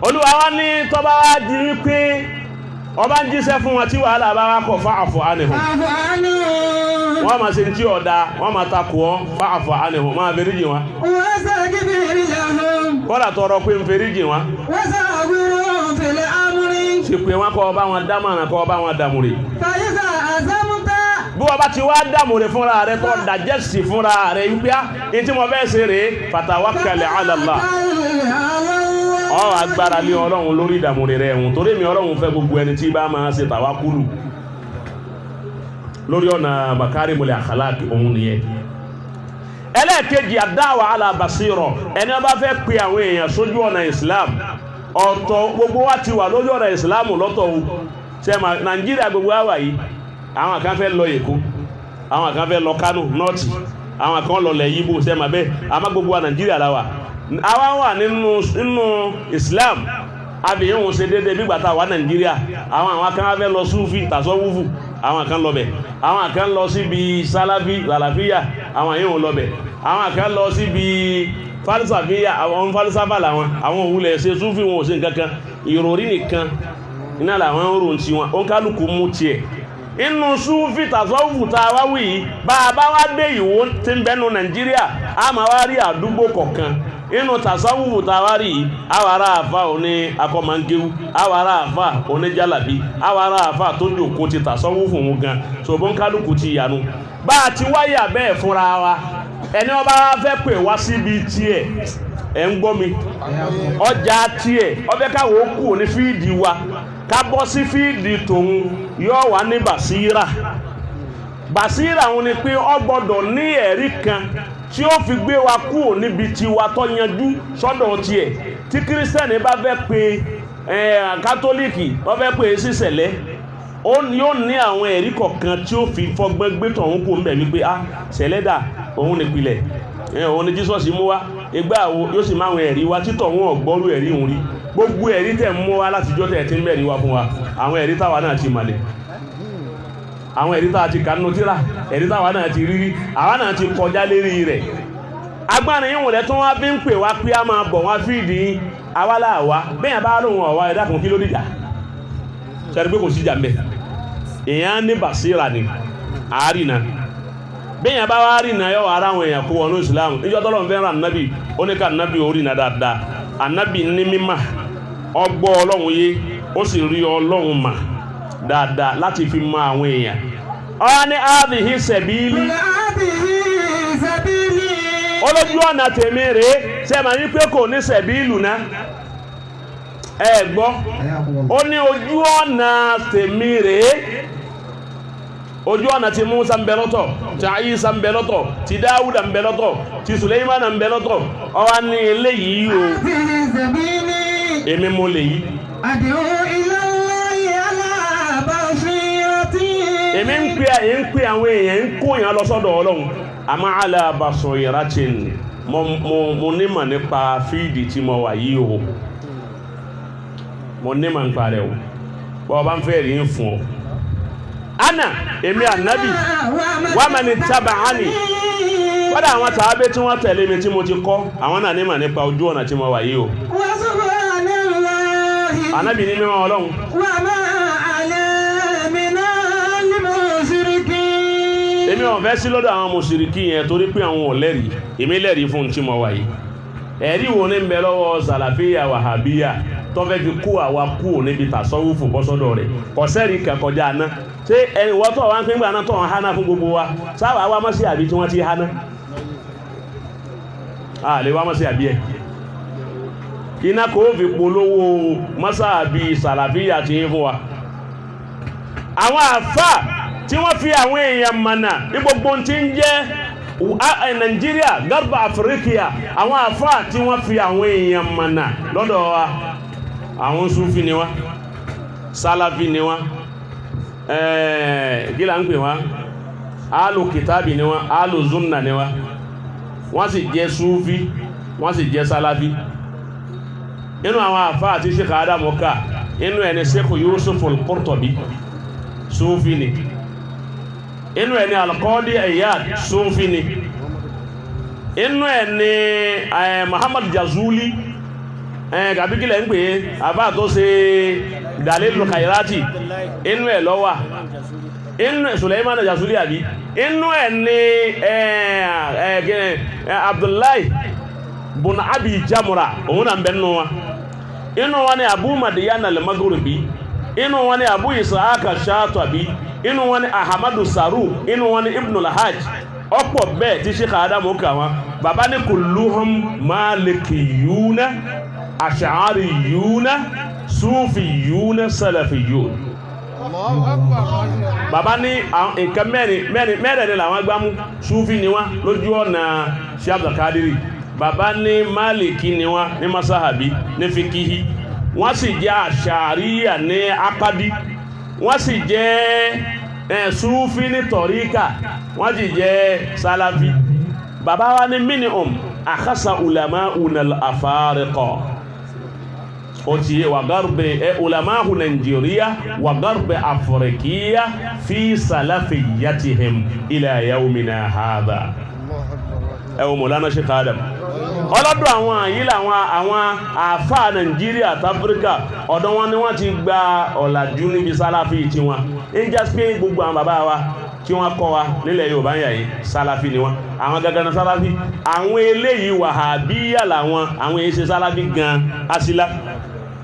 Olúwa wá ní tó bá wá di wípé ọba ń jíṣẹ́ fún wọn tí wàhálà bá wá kọ̀ fa'fu anhum wọ́n máa ṣe tí ọ̀dá wọ́n máa takò ọ́ fa'fu anhum máa fèríjì wọn kọ́lá tọrọ pé ń fèríjì wọn ṣe pé wọ́n kọ́ ọba wọn dámọ̀ràn kọ́ ọba wọn dàmúrè bí wọ́n bá ti wá dàmúrè fúnra rẹ̀ tó dàjẹ́sì fúnra rẹ̀ wípé ní tí mo fẹ́ ṣe rèé fatawakkal ala Allah agbára lé Ọlọ́run lórí ìdàmúrè rẹ̀ ẹ̀hùn torí mi Ọlọ́run fẹ́ gbogbo ẹni tí bá máa ṣe tàwákùlù lórí ọ̀nà makarimul akhlaq òun nìyẹn. ẹlẹ́ẹ̀kejì ad-da'wa ala basira ẹni ó bá fẹ́ pe àwọn èèyàn sójú ọ̀nà Islam ọ̀tọ̀ gbogbo wa ti wà lójú ọ̀nà Islam lọ́tọ̀ o sẹ́mà Nàìjíríà gbogbo wa wà yìí àwọn kan fẹ́ lọ Èkó àwọn kan fẹ́ lọ Kánò nọ́ọ̀tì àwọn kan lọ lẹ̀ Yíbò sẹ́mà bẹ́ẹ̀ àmọ́ gbogbo wa Nàìjíríà la wà àwa wà nínú Islam àbíyàn wọn ṣe dédé bígbàtà wà Nàìjíríà àwọn kan fẹ́ lọ Súfì tàṣọ́wúfù àwọn kan lọ bẹ̀ àwọn kan lọ síbi Sálàfí làlàfíyà àwọn yíò lọ bẹ̀ àwọn kan lọ síbi falisafiya àwọn falisafa làwọn àwọn òwúlẹ̀ ṣe Súfì wọn ò sí nǹkankan ìròrí nìkan iná làwọn ń rò tí wọn ó ń kálukú mú tiẹ̀ inú Súfì tàṣọ́wúfù tá a wá wí yìí bá a bá wá dé Ìwó tí ń bẹnu Nàìjíríà a máa wá rí àdúgbò kọ̀ọ̀kan inú tasawufu tawari awara afa oni akomangewu awara afa oni jalabi awara afa tó jókòó ti tasawufu mu gan so bon kálukú ti yanu bá ti wáyà bẹ́ẹ̀ fúnra wa ẹni ó bá fẹ́ pè wá síbi tiẹ̀ ń gbọ́ mi ọjà tiẹ̀ ó fẹ́ ká wo kú ní fíìdì wa ká bọ́ sí fíìdì tòun yóò wà ní basira òun ni pé ó gbọ́dọ̀ ní ẹ̀rí kan tí ó fi gbé wa kúrò níbi tí wa tó yanjú sọ́dọ̀ tiẹ̀ tí kírísítẹ́nì bá fẹ́ pe kátólíìkì wọ́n fẹ́ pe sísẹ̀lẹ̀ yóò ní àwọn ẹ̀rí kọ̀ọ̀kan tí ó fi fọgbọ́n gbé tọ̀hún kó ń bẹ̀ wípé sẹ̀lẹ́dà òun nípìlẹ̀ òun ni Jesus mú wá ìgbà wo yóò sì máa àwọn ẹ̀rí wa títọ̀ wọn ọ̀gbọ́rú ẹ̀rí òun rí gbogbo ẹ̀rí tẹ̀ mú wá látijọ́ tẹ̀ tí ń bẹ̀rí wa fún wa àwọn ẹ̀rí táwa náà ti màlẹ̀ àwọn ẹ̀rí táwa ti kànú tíra ẹ̀rí táwa náà ti rírí àwa náà ti kọjá lérí rẹ̀ agbára yíwọ̀n rẹ̀ tó wá bí ń pè wá pé a máa bọ̀ wá fíìdì awáláàwá bẹ́yàn bá lóhun ọ̀wá ẹ̀dá kan kí ló dìjà sẹ́ni pé kò sí jàmbẹ́ èèyàn ní bàṣírà ní àárínà bẹ́yàn bá wá rìnà yọ ara àwọn èèyàn kó wọnú Islam níjọ́ tọ́lọ́run fẹ́ràn ànábì ó ní ká ànábì ó rìnà dáadáa ànábì ní mímà ọgbọ́ Ọlọ́run yé ó sì rí Ọlọ́run mà dáadáa láti fi mọ àwọn èèyàn ọ̀rá ní hadhihi sabili olójú ọ̀nà tèmi rèé sẹ́mà ní pé kò ní sẹ̀bílù náà ẹ gbọ́ ó ní ojú ọ̀nà tèmi rèé ojú ọ̀nà tí Musa ń bẹ lọ́tọ̀ tí Isa ń bẹ lọ́tọ̀ tí Dáúdà ń bẹ lọ́tọ̀ tí Suleimana ń bẹ lọ́tọ̀ ọ̀rá ní eléyìí o èmi mo lè yí èmi ń pè àwọn èèyàn ń kó èèyàn lọ sọ́dọ̀ Ọlọ́run àmọ́ ala basiratin mo nímọ̀ nípa fíìdì tí mo wà yìí o mo nímọ̀ nípa rẹ̀ o bọ́ bá ń fẹ́ rí ń fún ọ ana èmi ànábì wa man taba'ani kọ́dà àwọn tàbí tí wọ́n tẹ̀lé mi tí mo ti kọ́ àwọn náà nímọ̀ nípa ojú ọ̀nà tí mo wà yìí o ànábì ní mímọ̀ Ọlọ́run èmi ò fẹ́ sí lọ́dọ̀ àwọn mùsùlùmí yẹn torí pé àwọn ò lẹ́rìí èmi lẹ́rìí fún tí mo wà yìí ẹ̀rí wo ní ń bẹ lọ́wọ́ sàlàfíà wàhábíyà tó fẹ́ fi kó àwa kúrò níbi tàṣọ́wùfù bọ́sọ́dọ̀ rẹ̀ kọ̀sẹ́rì kẹkọjá aná ṣé ẹni wọ́n tọ̀ wá ń pín gbà náà tọ̀ ń hánà fún gbogbo wa sáwà wá mọ́ sí àbí tí wọ́n ti hánà lè wá mọ́ sí àbí ẹ̀ iná kò fi polówó mọ́sàbí sàlàfíà ti ń fún wa àwọn àfà tí wọ́n fi àwọn èèyàn mọ̀nà ní gbogbo tí ń jẹ́ Nàìjíríà Garba Afrika àwọn àfà tí wọ́n fi àwọn èèyàn mọ̀nà lọ́dọ̀ wa àwọn Súfì ni wá Sálàfí ni wá gílà ń pè wá Alu Kitabi ni wá Alu Zunna ni wá wọ́n sì jẹ́ Súfì wọ́n sì jẹ́ Sálàfí inú àwọn àfà àti Sheikh Adamu ká inú ẹni Sheikh Yusuf al-Qurtubi Súfì ni inú ẹni Al-Qadi Iyad Súfì ni inú ẹni Muhammad Jazuli kàbí kílẹ̀ ń pè é àbá tó ṣe Dalilul Khairati inú ẹ̀ lọ́wà inú Suleiman Jasuli àbí inú ẹ̀ ni Abdullahi bun Abi Jamra òun náà ń bẹ nínú wa inú wa ni Abu Madiyan al-Maghribi inú wọn ni Abu Isa'aka Shatabi inú wọn ni Ahmadu Saru inú wọn ni Ibn al-Hajj ọ̀pọ̀ bẹ́ẹ̀ tí Sheikh Adamu kà wọ́n bàbá ní kulluhum malikiyuna ash'ariyuna sufiyuna salafiyun. Allahu Akbar. Bàbá ní nǹkan mẹ́rin ni làwọn gbámú Sufi ni wọ́n lójú ọ̀nà Sheikh Abdul Kadiri bàbá ní Maliki ni wọ́n ní masahabi ní fikihi wọ́n sì jẹ́ àṣàríyà ní akadi wọ́n sì jẹ́ Sufi ní tọ̀ríkà wọ́n sì jẹ́ Salafi bàbá wa ní minimum akhasa ulama unal afariqa ó ti yé wa garbe ulama Nigeria wa garbe Afrikiya fi salafiyatihim ila yawmina hadha Maulana Sheikh Adam ọlọ́dọ̀ àwọn yìí làwọn àfáà Nàìjíríà àti Áfíríkà ọ̀dọ̀ wọn ni wọ́n ti gba ọ̀làjú níbi Sálàfí tí wọn ń jẹ́ pé gbogbo àwọn bàbá wa tí wọ́n kọ́ wa nílẹ̀ Yorùbá ń yà yìí Sálàfí ni wọ́n àwọn gangan Sálàfí àwọn eléyìí Wàhábíyà làwọn àwọn èyí ṣe Sálàfí gan asílá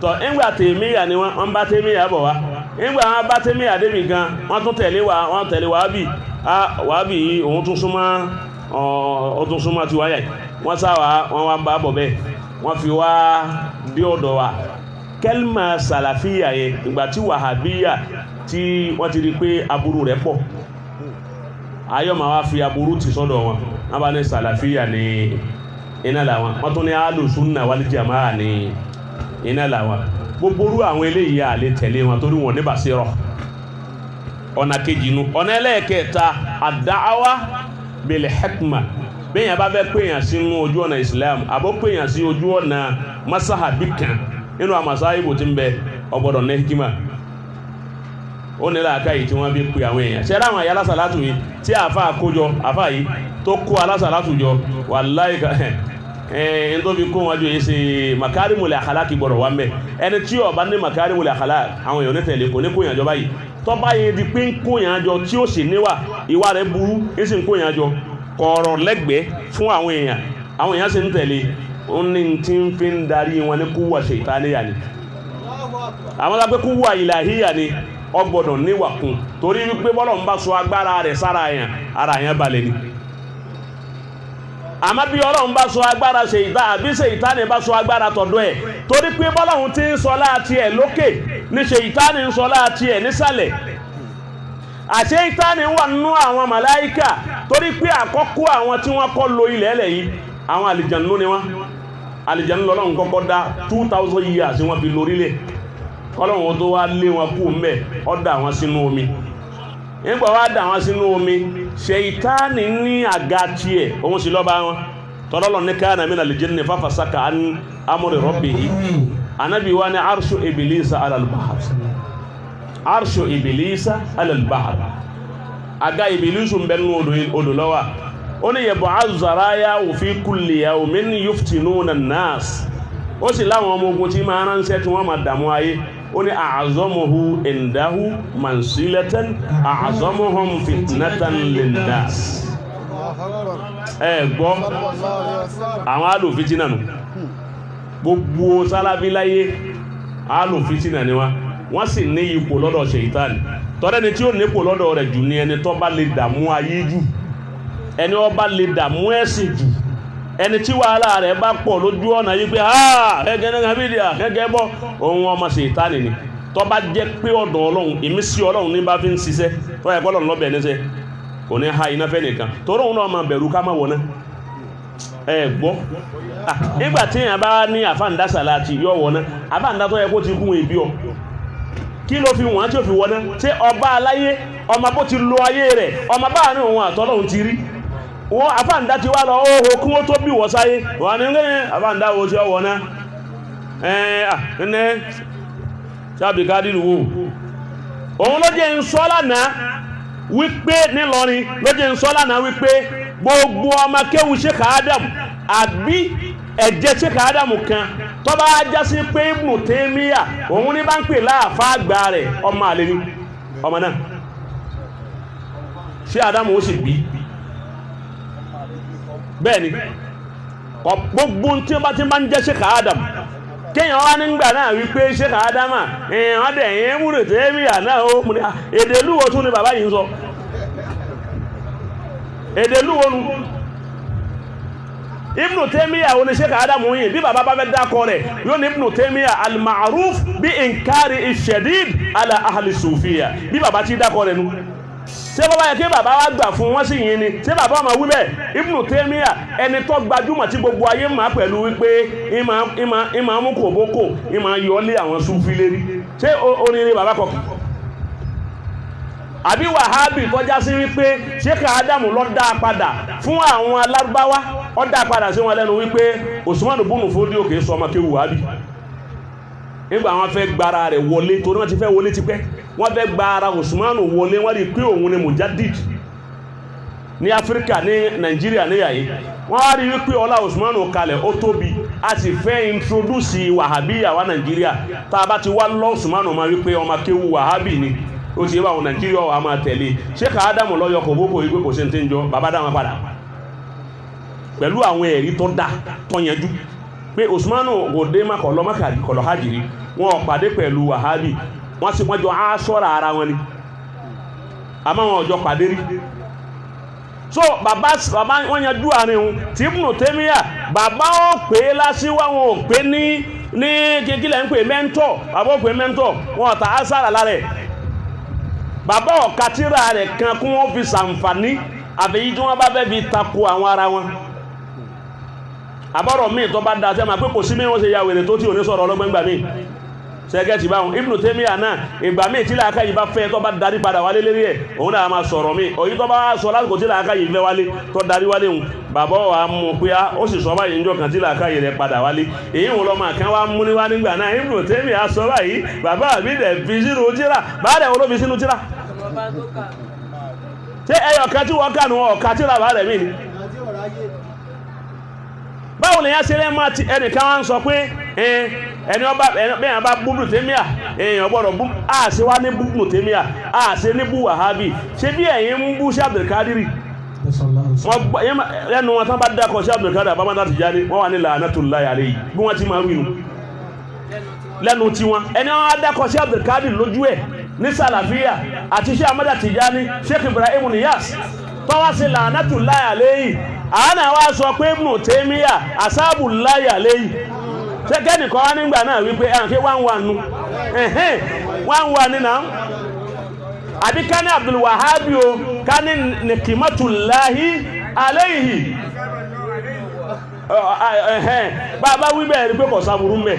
tọ́ ńgbà Tèmíyà ni wọ́n bá Tèmíyà bọ̀ wá ńgbà wọn bá Tèmíyà débi gan wọ́n tún tẹ̀lé Wàhábì yìí òun tún súnmọ́ ti wáyà wọ́n sáwà wọ́n wá ń bá bọ̀ bẹ́ẹ̀ wọ́n fi wá dé ọ̀dọ̀ wa kẹ́lìmà Sàlàfíyà yẹn ìgbà tí Wàhábíyà tí wọ́n ti rí pé aburú rẹ̀ pọ̀ ayọ́mà wá fi aburú ti sọ́dọ̀ wọn wọ́n bá ní Sàlàfíyà ní iná làwọn wọ́n tún ní Ahlus-Sunnah wal Jamā'ah ní iná làwọn gbogbo orú àwọn eléyìí à lè tẹ̀lé wọn torí wọn ní basira ọ̀nà kejì nu ọ̀nà ẹlẹ́ẹ̀kẹta ad-da'wa bil hikma bẹ́yàn bá fẹ́ pèyàn sínú ojú ọ̀nà Islam àbó pèyàn sí ojú ọ̀nà masahabi kan nínú àmàsáyìbò tí ń bẹ ọgbọ̀dọ̀ ní hikima ó nílá àkáyì tí wọ́n bí pè àwọn èèyàn ṣẹ́rá àwọn àyà alásàlátù yìí tí àfá àkójọ àfá yìí tó kó alásàlátù jọ wallahi ẹni tó fi kó wọn jọ yìí ṣe makarimul akhlaq gbọ́dọ̀ wá mẹ́ ẹni tí ó bá ní makarimul akhlaq àwọn èèyàn ní tẹ̀lé kò ní kóyàn jọ báyìí tó bá yẹ di pé ń kóyàn jọ tí ó sì níwà ìwà rẹ̀ burú ń sì ń kóyàn jọ kọ̀ọ̀rọ̀ lẹ́gbẹ̀ẹ́ fún àwọn èèyàn sì ń tẹ̀lé ó ní tí ń fi ń darí wọn ní kúwà ṣètánìyà ni àwọn lápẹ́ kúwà ìlàhíyà ni ọgbọ̀dọ̀ níwàkún torí wípé bọ́lọ̀ ń bá sọ agbára rẹ̀ sára àyàn ara àyàn balẹ̀ ni àmọ́ bí Ọlọ́run bá sọ agbára ṣèyítá àbí ṣèyítánì bá sọ agbára tọ̀dọ̀ ẹ̀ torí pé bọ́lọ̀hun ti ń sọ láti ẹ̀ lókè ní ṣèyítánì ń sọ láti ẹ̀ nísàlẹ̀ àṣẹ ìtánì wà nínú àwọn màláíkà torí pé àkọ́kọ́ àwọn tí wọ́n kọ́ lo ilẹ̀ ẹlẹ̀ yìí àwọn àlìjànnú ni wọ́n àlìjànnú lọ́lọ́run kọ́kọ́ dá 2000 years wọ́n fi lórílẹ̀ Ọlọ́run tó wá lé wọn kú mẹ́ ó dá wọn sínú omi nígbà wá dá wọn sínú omi ṣèyítánì ní àga tiẹ̀ òun sì lọ́ba wọn tọ́lọ́lọ́ ní kana minal jinni fafasaka an amri rabbihi anábì wa ní arshu iblisa alal bahr arshu iblisa alal bahr aga iblisu mbenu odo lọ́wà ó ní yab'athu zaraya fi kulli yawmin yuftinuna an-nas ó sì láwọn ọmọ ogun tí máa ránṣẹ́ tí wọ́n máa dàmú ayé ó ní a'zamuhu indahu mansilatan a'zamuhum fitnatan lin-nas gbọ́ àwọn alòfitinà nù gbogbo Sàlàfí láyé alòfitinà ni wọ́n sì ní ipò lọ́dọ̀ ṣèyítánì tọ́rẹ́ni tí ó nípò lọ́dọ̀ rẹ̀ jù ní ẹni tó bá lè dàmú ayé jù ẹni ó bá lè dàmú ẹ̀sìn jù ẹni tí wàhálà rẹ̀ bá pọ̀ lójú ọ̀nà yí pé gẹ́gẹ́ bọ́ ohun ọmọ ṣèyítánì ni tó bá jẹ́ pé ọ̀dọ̀ Ọlọ́run ìmísí Ọlọ́run ní bá fi ń ṣiṣẹ́ tó yẹ kọ́lọ̀ lọ́bẹ̀ níṣẹ́ kò ní ha iná fẹ́ nìkan torí òun náà máa bẹ̀rù ká má wọná gbọ́ nígbà tí èèyàn bá ní àfáàndá sàláàtì yọ wọná àfáàndá tó yẹ kó ti kún ìbí ọ kí ló fi wọ́n tí ó fi wọná tí ọba aláyé ọmọ bó ti lo ayé rẹ̀ ọmọ bá ní òun àtọ́lọ́hun ti rí wọ́n àfáàndá ti wá lọ óhò kí wọ́n tó bí wọ́ sáyé wọ́n ní àfáàndá wo tí ó wọná ẹ̀ẹ́ sábì kádìrì wò òun ló jẹ́ ń sọ lánàá wípé nílọrin ló jẹ́ ń sọ lánàá wípé gbogbo ọmọ kéwù Sheikh Adam àbí ẹ̀jẹ̀ Sheikh Adam kan tó bá já sí pé Ibnu Taymiyyah òun ní bá ń pè láàfá àgbà rẹ̀ ọmọ àlè ní ọmọ náà ṣé Ádámù ó sì bí bẹ́ẹ̀ ni gbogbo tí ó bá ti máa ń jẹ́ Sheikh Adam kéèyàn wá nígbà náà wípé Sheikh Adama wọ́n dẹ̀ yẹn Ibnu Taymiyyah náà ó mú ní èdè lúwo tún ni bàbá yìí ń sọ èdè lúwo nu Ibnu Taymiyyah ó ní Sheikh Adamu yìí bí bàbá bá fẹ́ dákọ rẹ̀ yóò ní Ibnu Taymiyyah al-ma'ruf bí inkari ishadid ala ahli sufiyya bí bàbá ti dákọ rẹ̀ nu ṣé bàbá yẹ kí bàbá wa gbà fún wọn sì yìn ni ṣé bàbá ọmọ wí bẹ́ẹ̀ Ibnu Taymiyyah ẹni tó gbajúmọ̀ tí gbogbo ayé máa pẹ̀lú wípé ìmọ̀ mú kòbókò ìmọ̀ yọlé àwọn Sufi lérí ṣé onírin bàbá kọkàn àbí Wàhábì tọ́já sí wípé Sheikh Adamu lọ dá padà fún àwọn alárúbáwá ó dá padà sí wọn lẹ́nu wípé Usman ibn Fodio kìí sọ ọmọ kéwù Wàhábì nígbà wọn fẹ́ gbára rẹ̀ wọlé torí wọn ti fẹ́ wọlé tipẹ́ wọn fẹ́ gbára Usman wọlé wọn rí pé òun ni Mujaddid ní Áfíríkà ní Nàìjíríà ní yàyí wọn wá rí wípé ọlá Usman kalẹ̀ ó tóbi a sì fẹ́ introduce Wàhábíyà wá Nàìjíríà tá a bá ti wá lọ Usman máa wípé ọmọ kéwù Wàhábì ni ó ti yẹ báwọn Nàìjíríà wà máa tẹ̀lé Sheikh Adamu lọ́yọ̀ kò bókò ìgbé kò sí ti ń jọ bàbá dáwọn padà pẹ̀lú àwọn ẹ̀rí tó dá tó yanjú pé Usman kò dé má kọ̀ lọ́mọ́kàrí kọ̀ lọ́hájìrí wọn ò pàdé pẹ̀lú Wàhábì wọ́n sì wọ́n jọ á sọ́ra ara wọn ni àmọ́ wọn ò jọ pàdé rí so bàbá wọn yanjú àárín òun tí Ibnu Taymiyyah bàbá ó pè é lásìwá wọn ò pè ní kíkílẹ̀ ń pè mẹ́ńtọ̀ bàbá ó pè mẹ́ńtọ̀ wọn ò tà á sára lára ẹ̀ bàbá ọ̀katira rẹ̀ kan kún wọ́n fi sàǹfàní àbẹ̀yí tí wọ́n bá fẹ́ fi tako àwọn ara wọn àbọ̀rọ̀ míì tó bá dáa tẹ́ ma pé kò sí mí wọ́n ṣe ya wèrè tó tí ò ní sọ̀rọ̀ ọlọ́gbọ́n gbà míì ṣẹ́gẹ́ ti báwọn Ibnu Taymiyyah náà ìgbà míì tí làákà yìí bá fẹ́ tó bá darí padà wálé lérí ẹ̀ òun náà máa sọ̀rọ̀ míì òyí tó bá sọ lásìkò tí làákà yìí fẹ́ wálé tó darí wálé hùn bàbá wa mú pé ó sì sọ báyìí níjọ́ kan tí làákà yìí rẹ̀ padà wálé èyí wọn lọ́mọ kan wá mú níwá nígbà náà Ibnu Taymiyyah sọ báyìí bàbá mi dẹ̀ fi sínú tíra bá dẹ̀ olóbi sínú tíra ṣé ẹyọ kan tí wọ́n kà nù ọ̀ka tíra bá rẹ̀ mí ni báwo lè yẹn ṣe lẹ́ máa ti ẹnìkan wá ń sọ pé ẹni ọba bẹ́ẹ̀ bá bú Ibnu Taymiyyah èèyàn gbọ́dọ̀ bú àṣẹ wá ní bú Ibnu Taymiyyah àṣẹ ní bú Wàhábì ṣé bí ẹ̀yin ń bú sí Abdulkadiri lẹ́nu wọn tán bá dákọ̀ sí Abdulkadiri Abamada Tijani wọ́n wà ní la'natullahi alayhi bí wọ́n ti máa wí nù lẹ́nu tí wọn ẹni wọn á dákọ̀ sí Abdulkadiri lójú ẹ̀ ní Sàlàfíà àti sí Amada Tijani Sheikh Ibrahim Niyas tọ́wọ́ sí la'natullahi alayhi àánà wá sọ pé Ibnu Taymiyyah asabullahi alayhi ṣẹ́kẹ́ nìkan wá nígbà náà wípé ẹ̀hànkí wá nù wá ní náà àbí ká ní Abdul Wahhab o ká ní nikimatullahi alayhi bàbá wí bẹ́ẹ̀ rí pé kò sáburú mẹ́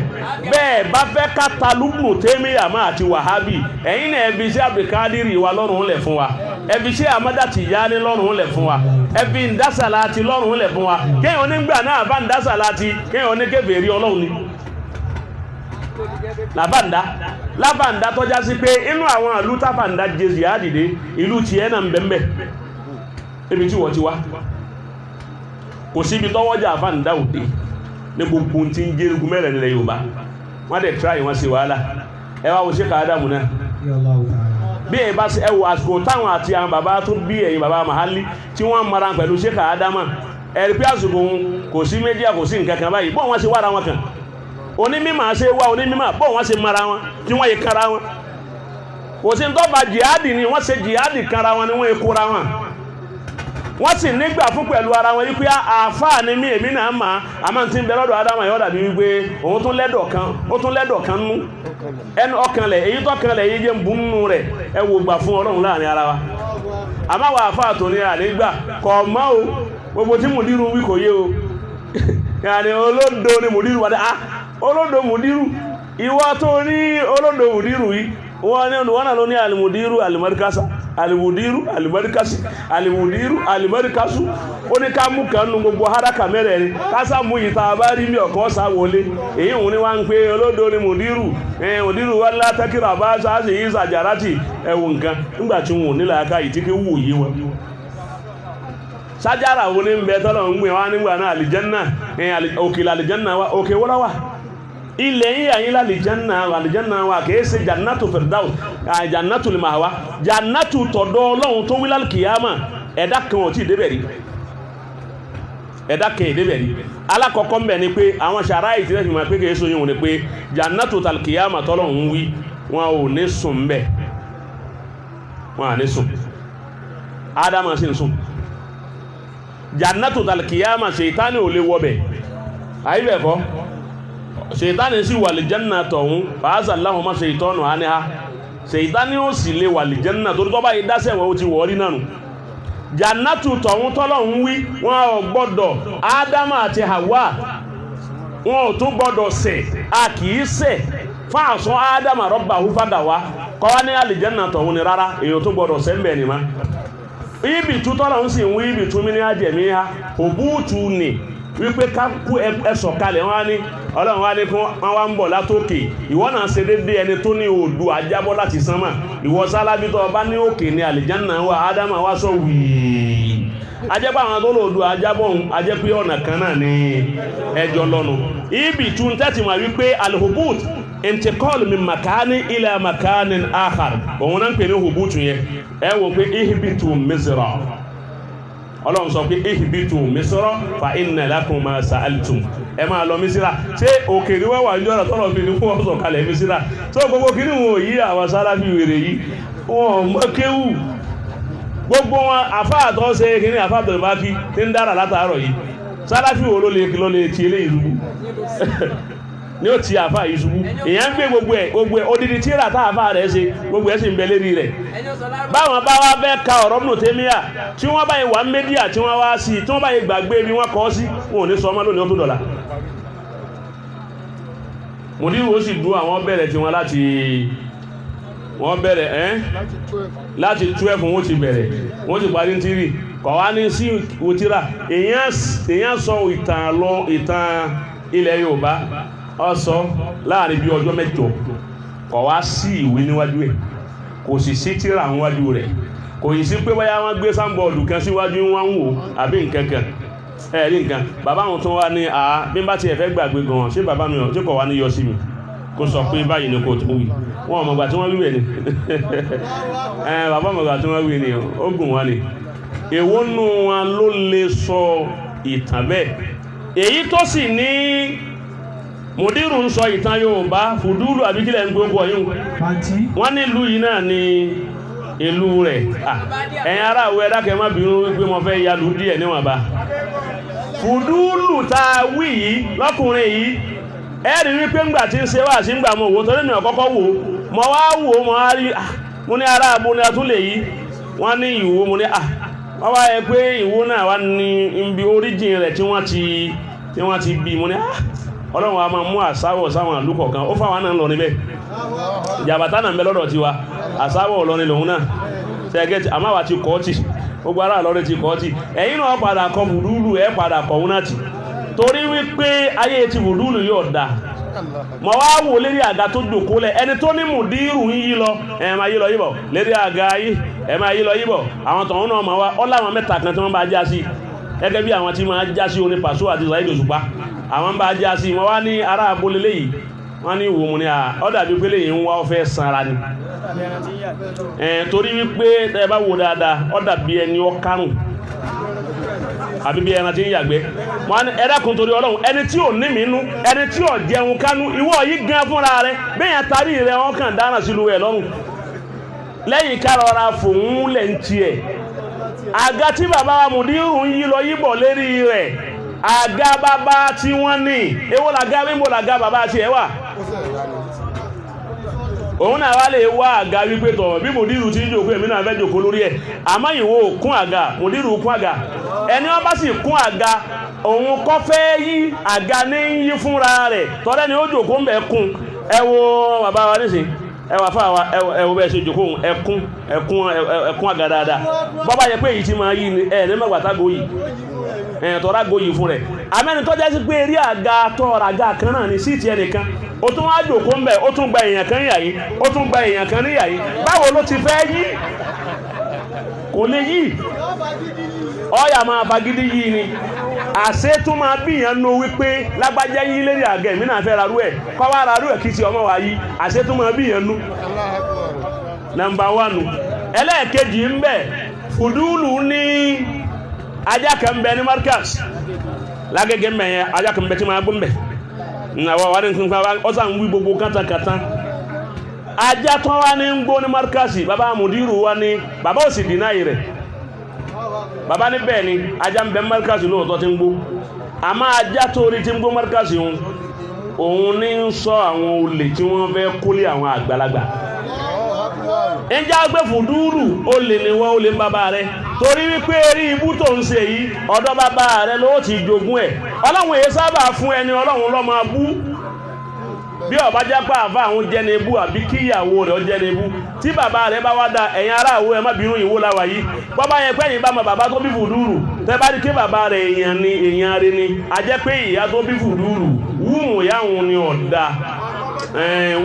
bẹ́ẹ̀ bá fẹ́ ká ta Ibnu Taymiyyah máa àti Wàhábì ẹ̀yin náà ẹbí sí Abdulkadiri wa lọ́rùn lẹ̀ fún wa ẹbí sí Amada Tijani lọ́rùn lẹ̀ fún wa ẹbí Ndasalati lọ́rùn lẹ̀ fún wa kéèyàn nígbà náà bá Ndasalati kéèyàn ní kèfèrí Ọlọ́run ni lábàndá tọ́já sí pé inú àwọn ìlú tábàndá jésì àdìdé ìlú tiẹ̀ náà ń bẹ̀m̀bẹ̀ ebi tí wọ́n ti wá kò síbi tọ́wọ́jà àbáǹdá òde ní gbogbo tí ń jẹ́rìgún mẹ́rẹ̀ nílẹ̀ Yorùbá wọ́n dẹ̀ tíráì wọ́n sí wàhálà ẹ wá wo Sheikh Adamu náà bí ẹ bá ẹ wo àsìkò táwọn àti àwọn bàbá tó bí ẹ̀yìn bàbá Mahali tí wọ́n mara pẹ̀lú Sheikh Adamu ẹ̀rí pé àsìkò kò sí méjì kò sí nǹkan kan báyìí bọ́ wọ́n ṣe wára wọn kan onímímọ̀ ṣe wá onímímọ̀ bọ́ wọ́n ṣe mara wọn tí wọ́n yẹ kára wọn kò sí tó bá jihadi ni wọ́n ṣe jihadi kára wọn ni wọ́n yẹ kóra wọn wọ́n sì nígbà fún pẹ̀lú ara wọn wípé àfáà ni mí èmi náà mà àmọ́ tí ń bẹ lọ́dọ̀ Ádámù yóò dàbí wípé òun tún lẹ́dọ̀ kan nú ẹnu ọkànlẹ̀ èyí tó kànlẹ̀ èyí jẹ́ ń bú nínú rẹ̀ ẹ wò gbà fún Ọlọ́run láàrin ara wa àmọ́ àwọn àfáà tó ní àlégbà kọ̀ mọ́ o gbogbo tí mùdírù wí kò yé o yàní olódo ni mùdírù wà dé olódo mùdírù ìwọ tó ní olódo mùdírù yìí wọ́n náà ló ní alimudiru alimarikasa alimudiru alimarikasi alimudiru alimarikasu ó ní ká mú kan nù gbogbo haraka mẹ́rẹ̀ẹ̀rin kásá mú ìta bá rí mi ọ̀kan sá wọlé èyí òun ni wá ń pé olódo ni mudiru mudiru wá látẹ́kìrà bá sáàsì yìí sàjàrátì ẹ̀wù nǹkan nígbàtí wọn ò nílà aka ìtíkí wù yí wọn sájára wo ní ń bẹ tọ́lọ̀ ń gbé wá nígbà náà àlìjẹ́nà òkèlè àlìjẹ́nà wa òkè wọ́lá wà ilẹ̀ yìí àyín lálìjánná wa kìí ṣe jannatu firdaus jannatu limawa jannatu tọ̀dọ̀ Ọlọ́run tó wí lálkìyàmà ẹ̀dá kan ò tí ì débẹ̀ rí ẹ̀dá kan ìdébẹ̀ rí alákọ̀ọ́kọ́ mbẹ̀ ni pé àwọn ṣàrá ìtìlẹ̀ fi máa pé kìí sóyún ni pé jannatu talkìyàmà tọ́lọ́run wí wọn ò ní sùn mbẹ̀ wọn à ní sùn Ádámà sì ń sùn jannatu talkìyàmà ṣètánì ò lè wọbẹ̀ ayíbẹ̀kọ́ ṣètánì sì wà lè janna tọ̀hún fàázà láhùn má ṣètọ́nù àníhá ṣètánì ó sì lè wà lè janna torí tọ́ bá yí dásẹ̀ wọn ó ti wọ̀ rí náà nù jannatu tọ̀hún tọ́lọ́hún wí wọn ò gbọ́dọ̀ Ádámà àti Hawa wọn ò tún gbọ́dọ̀ ṣẹ̀ a kìí ṣẹ̀ fáàsán Ádámà rabbahu fagawa kọ́wá ní àlìjẹ́nà tọ̀hún ni rárá èyàn tó gbọ́dọ̀ ṣẹ̀ ń bẹ̀ ni má ibi tú tọ́lọ́hún sì ń wí ibi tú mi ní àjẹ̀mí ha òbúùtù ni wípé ká kú ẹsọ̀ kalẹ̀ wọn ní Ọlọ́run wá ní kí wọ́n wá ń bọ̀ látókè ìwọ náà ṣe dédé ẹni tó ní odò ajábọ́ láti sánmà ìwọ sálábí tó bá ní òkè ní àlìjánà wa Ádámà wá sọ wíì ajẹ́pẹ́ àwọn tó lòdò ajábọ̀ ohun ajẹ́pẹ́ ọ̀nà kan náà ní ẹjọ́ lọ́nu ibi tún tẹ́tì mà wípé alhubut intikọ́lù min makani ila makanin akhar òun náà ń pè ní hubut yẹn ẹ wò pé ihbitu Misra Ọlọ́run sọ pé ihbitu Misra fa inna lakum ma sa'altum ẹ máa lọ Mísírà ṣé òkèrè wà wà níjọ́ra tọ́lọ̀ fi ní fún ọ̀sọ̀ kalẹ̀ Mísírà tó gbogbo kí ní wọn yí àwọn sálábí wèrè yìí wọn mọ́ kéwù gbogbo wọn àfáàtọ́ ṣe kí ní àfáàtọ̀ ìbákí tí ń dára látàárọ̀ yìí sálábí wo ló lè ti ilé ìlú ní ó ti àfáà yìí ṣubú èyàn gbé gbogbo ẹ̀ odidi tíra tá àfáà rẹ̀ ṣe gbogbo ẹ̀ sì ń bẹ lérí rẹ̀ báwọn bá wá bẹ́ ka ọ̀rọ̀ Ibn Taymiyyah tí wọ́n bá yẹ wà mẹ́díà tí wọ́n wá sí tí wọ́n bá yẹ gbàgbé bí wọ́n kọ́ sí wọn ò ní sọ ọmọ lónìí ó tó dọ̀la mùdírù ó sì dúró àwọn bẹ̀rẹ̀ tí wọ́n bẹ̀rẹ̀ láti 12 wọ́n ti bẹ̀rẹ̀ wọ́n ti parí tírì kọ̀ wá ní sí òtíra èyàn sọ ìtàn ilẹ̀ Yorùbá ọsọ láàrin bí ọjọ́ mẹ́jọ kọ̀ wá sí ìwé níwájú ẹ̀ kò sì sí tírà níwájú rẹ̀ kò yìí sí pé báyá wọ́n gbé sáńbọ̀ọ̀dù kan síwájú wọn wò àbí nǹkankan ẹ̀rí nǹkan bàbá wọn tún wá ní bí n bá ti ẹ̀fẹ́ gbàgbé gan ṣé bàbá mi tí kò wá ní yọ sí mi kó sọ pé báyìí ni kò tó wí wọn ọmọgbà tí wọ́n wí bẹ̀ ni bàbá ọmọgbà tí wọ́n wí ni ó gùn wọn ni èwo nù wọn ló lè sọ ìtàn bẹ́ẹ̀ èyí tó sì ní mùdírù ń sọ ìtàn Yorùbá fùdúlù àbíkílẹ̀ ń gbogbo ọ̀yún wọ́n nílùú yìí náà ni ìlú rẹ̀ ẹ̀yin ará ìwé ẹ̀dákẹ́ má bínú wípé mo fẹ́ yalù díẹ̀ níwọ̀nba fùdúlù tá a wí yìí lọ́kùnrin yìí ẹ̀rí wípé ńgbà tí ń ṣe wá sí ńgbà mo wò torí mi ọ̀kọ́kọ́ wò mo wá wò mo wá rí mo ní ará mo ní atúlẹ̀ yìí wọ́n ní Ìwó mo ní wọ́n wá yẹ pé Ìwó náà wá ní ibi oríjìn rẹ̀ tí wọ́n ti bí mo ní Ọlọ́run a máa mú àsáwọ̀ sáwọn àlúkọ̀ kan ó fáwọn náà lọ níbẹ̀ ìjàbàtà náà ń bẹ lọ́dọ̀ tiwa àsáwọ̀ Ìlọrin lòun náà tẹ́gẹ́tì àmáwà ti kọ́ tí gbogbo ará Ìlọrin ti kọ́ tí ẹ̀yin náà padà kọ fùdúlù ẹ̀ padà kọ̀ wúnà tì torí wípé ayé ti fùdúlù yóò dá mọ̀ wá wò lérí àga tó jòkó lẹ̀ ẹni tó ní mùdírù ń yí lọ ẹ̀ máa yí lọ yíbọ̀ lérí àga yìí ẹ̀ máa yí lọ yíbọ̀ àwọn tọ̀hún náà máa wá ọ́ láwọn mẹ́ta kan tí wọ́n bá já sí gẹ́gẹ́ bí àwọn tí máa já sí orin Pàṣọ àti Saheed Òṣùpá àwọn bá já sí wọ́n wá ní ará abúlé yìí wọ́n ní ìwò mú ní ọ̀dàbí pé lèyìn ń wá ọ́fẹ́ sanra ni torí wípé ẹ bá wo dáadáa ọ̀dàbí ẹni ọkàrùn àbí bí ẹran tí ń yàgbẹ́ wọ́n ẹ̀dàkùn torí Ọlọ́run ẹni tí ò ní mínú ẹni tí ò jẹun kánú ìwọ yìí gan fúnra rẹ bẹ́yàn tarí rẹ wọ́n kàn dáná sílùú ẹ̀ lọ́rùn lẹ́yìn kárọra fòun lẹ̀ ń tiẹ̀ àga tí bàbá wa mùdírù ń yí lọ yíbọ̀ lérí rẹ̀ àga bàbá tí wọ́n ní èwo làga mímọ̀ làga bàbá tí ẹ wà òun náà wá lè wá àga wípé tọ̀ bí mùdírù tí ń jòkó èmi náà fẹ́ jòkó lórí ẹ̀ àmọ́ ìwọ kún àga mùdírù kún àga ẹni wọ́n bá sì kún àga òun kọ́ fẹ́ yí àga ní yí fúnra rẹ̀ tọ́lẹ́ ni ó jòkó ń bẹ̀ kún ẹ wo bàbá wa nísìn ẹ wà fáwa ẹ wo bẹ́ẹ̀ ṣe jòkó ẹkún àga dáadáa bọ́bá yẹ pé èyí ti máa yí ni ẹ ní mẹ́gbàtàgò yìí tọ́ra gòyì fún rẹ̀ amẹ́ni tó jẹ́ sí pé eré àga tọ́ra àga kan náà ní síìtì ẹnìkan ó tún wá jòkó ń bẹ̀ ó tún gba èèyàn kan níyà yìí ó tún gba èèyàn kan níyà yìí báwo ló ti fẹ́ yí kò lè yí ọ̀yà máa fagídí yí ni àṣẹ tún máa bíyàn nú wípé lágbájá yí lérí àgẹ́ èmi náà fẹ́ rarú ẹ̀ kọ́ wá rarú ẹ̀ kí ti ọmọ wa yí àṣẹ tún máa bíyàn nú. Number 1 ẹlẹ́ẹ̀kejì ń bẹ fùdúùlù ní ajá kan bẹ ní Markaz lágége ń bẹ yẹn ajá kan bẹ tí máa gbọ́ ń bẹ nàwọ̀ wà ní nǹkan ọ̀sán ń wí gbogbo kátàkátà ajá tó wá ní ń gbó ní Markaz bàbá mùdírù wá ní bàbá ò sì dìnáyì rẹ̀ bàbá ní bẹ́ẹ̀ ni ajá ń bẹ Markaz lóòótọ́ tí ń gbó àmọ́ ajá tó rí tí ń gbó Markaz òun ní ń sọ àwọn olè tí wọ́n fẹ́ kólé àwọn àgbàlagbà ẹjá gbé fùdúrù olè ni wọ́n olè ń bàbá rẹ̀ torí wípé rí ibú tó ń ṣe yìí ọ̀dọ̀ bàbá rẹ̀ ló ti jogún ẹ̀ ọlọ́run èyí sábà fún ẹni ọlọ́run ló máa bú bí ọba jápá àfá àwọn jẹ́ni ebú àbí kí ìyàwó rẹ̀ jẹ́ni ebú tí bàbá rẹ̀ bá wá dá ẹ̀yin aráàwó ẹ má bínú ìwó láwà yìí bọ́bá yẹn pẹ́yìn bá mọ bàbá tó bí fùdúrù tẹ́ bá rí kí bàbá rẹ̀ èèyàn rẹ̀ ni a jẹ́ pé ìyá tó bí fùdúrù wúmù yáhùn ni ọ̀dà